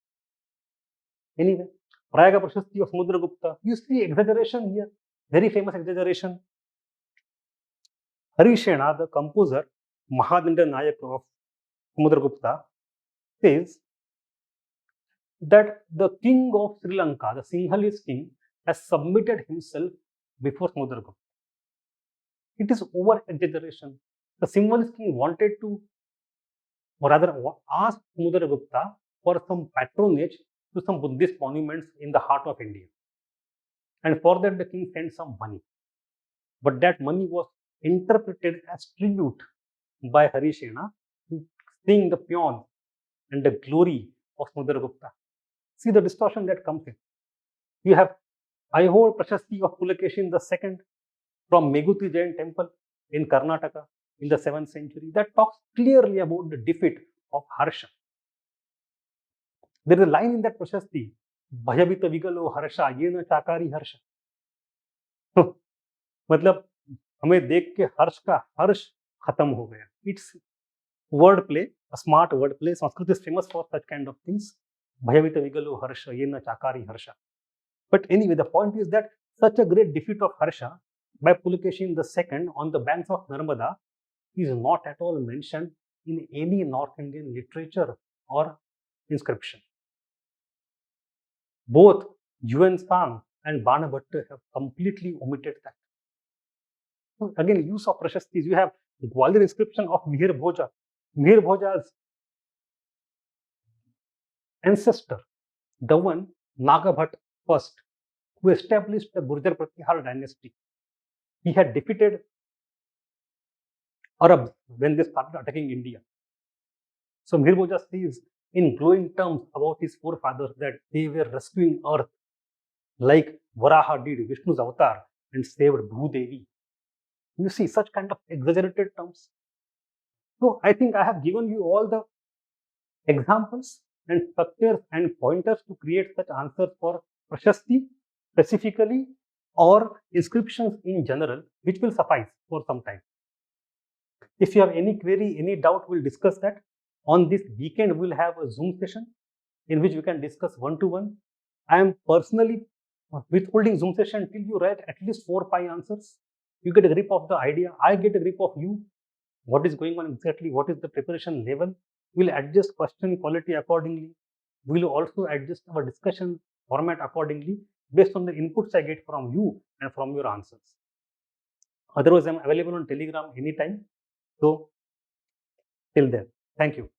Anyway, Prayaga Prashasti of Samudragupta. You see exaggeration here. Very famous exaggeration. Harishena, the composer, Mahadanda Nayak of Samudragupta, says that the king of Sri Lanka, the Sinhalese king, has submitted himself before Samudragupta. It is over exaggeration. The Sinhalese king wanted to, or rather asked Samudragupta for some patronage to some Buddhist monuments in the heart of India. And for that the king sent some money. But that money was interpreted as tribute by Harishena to sing the paean and the glory of Samudragupta. See the distortion that comes in. You have Aihole Prashasti of Pulakeshin II from Meguti Jain temple in Karnataka in the 7th century that talks clearly about the defeat of Harsha. There is a line in that Prashasti, Bhayabita Vigalo Harsha, Yena Chakari Harsha. मतलब हमें देख के हर्ष का हर्ष खत्म हो गया. It's word play, a smart word play. Sanskrit is famous for such kind of things. Bhayavita Vigalo Harsha, Yena Chakari Harsha. But anyway, the point is that such a great defeat of Harsha by Pulakeshin II on the banks of Narmada is not at all mentioned in any North Indian literature or inscription. Both Yuan Sang and Banabhatta have completely omitted that. So again, use of Prashastis. You have the Gwalior inscription of Mihir Bhoja. Mihir Bhoja's ancestor, the one Nagabhat first, who established the Gurjar Pratihar dynasty. He had defeated Arabs when they started attacking India. So Mihir says in glowing terms about his forefathers that they were rescuing earth like Varaha did Vishnu's avatar and saved Bhudevi. You see such kind of exaggerated terms. So I think I have given you all the examples and structures and pointers to create such answers for Prashasti specifically or inscriptions in general, which will suffice for some time. If you have any query, any doubt, we'll discuss that. On this weekend, we'll have a Zoom session in which we can discuss one-to-one. I am personally withholding Zoom session till you write at least 4 or 5 answers. You get a grip of the idea. I get a grip of you. What is going on exactly? What is the preparation level? We'll adjust question quality accordingly. We'll also adjust our discussion format accordingly based on the inputs I get from you and from your answers. Otherwise, I'm available on Telegram anytime. So, till then, thank you.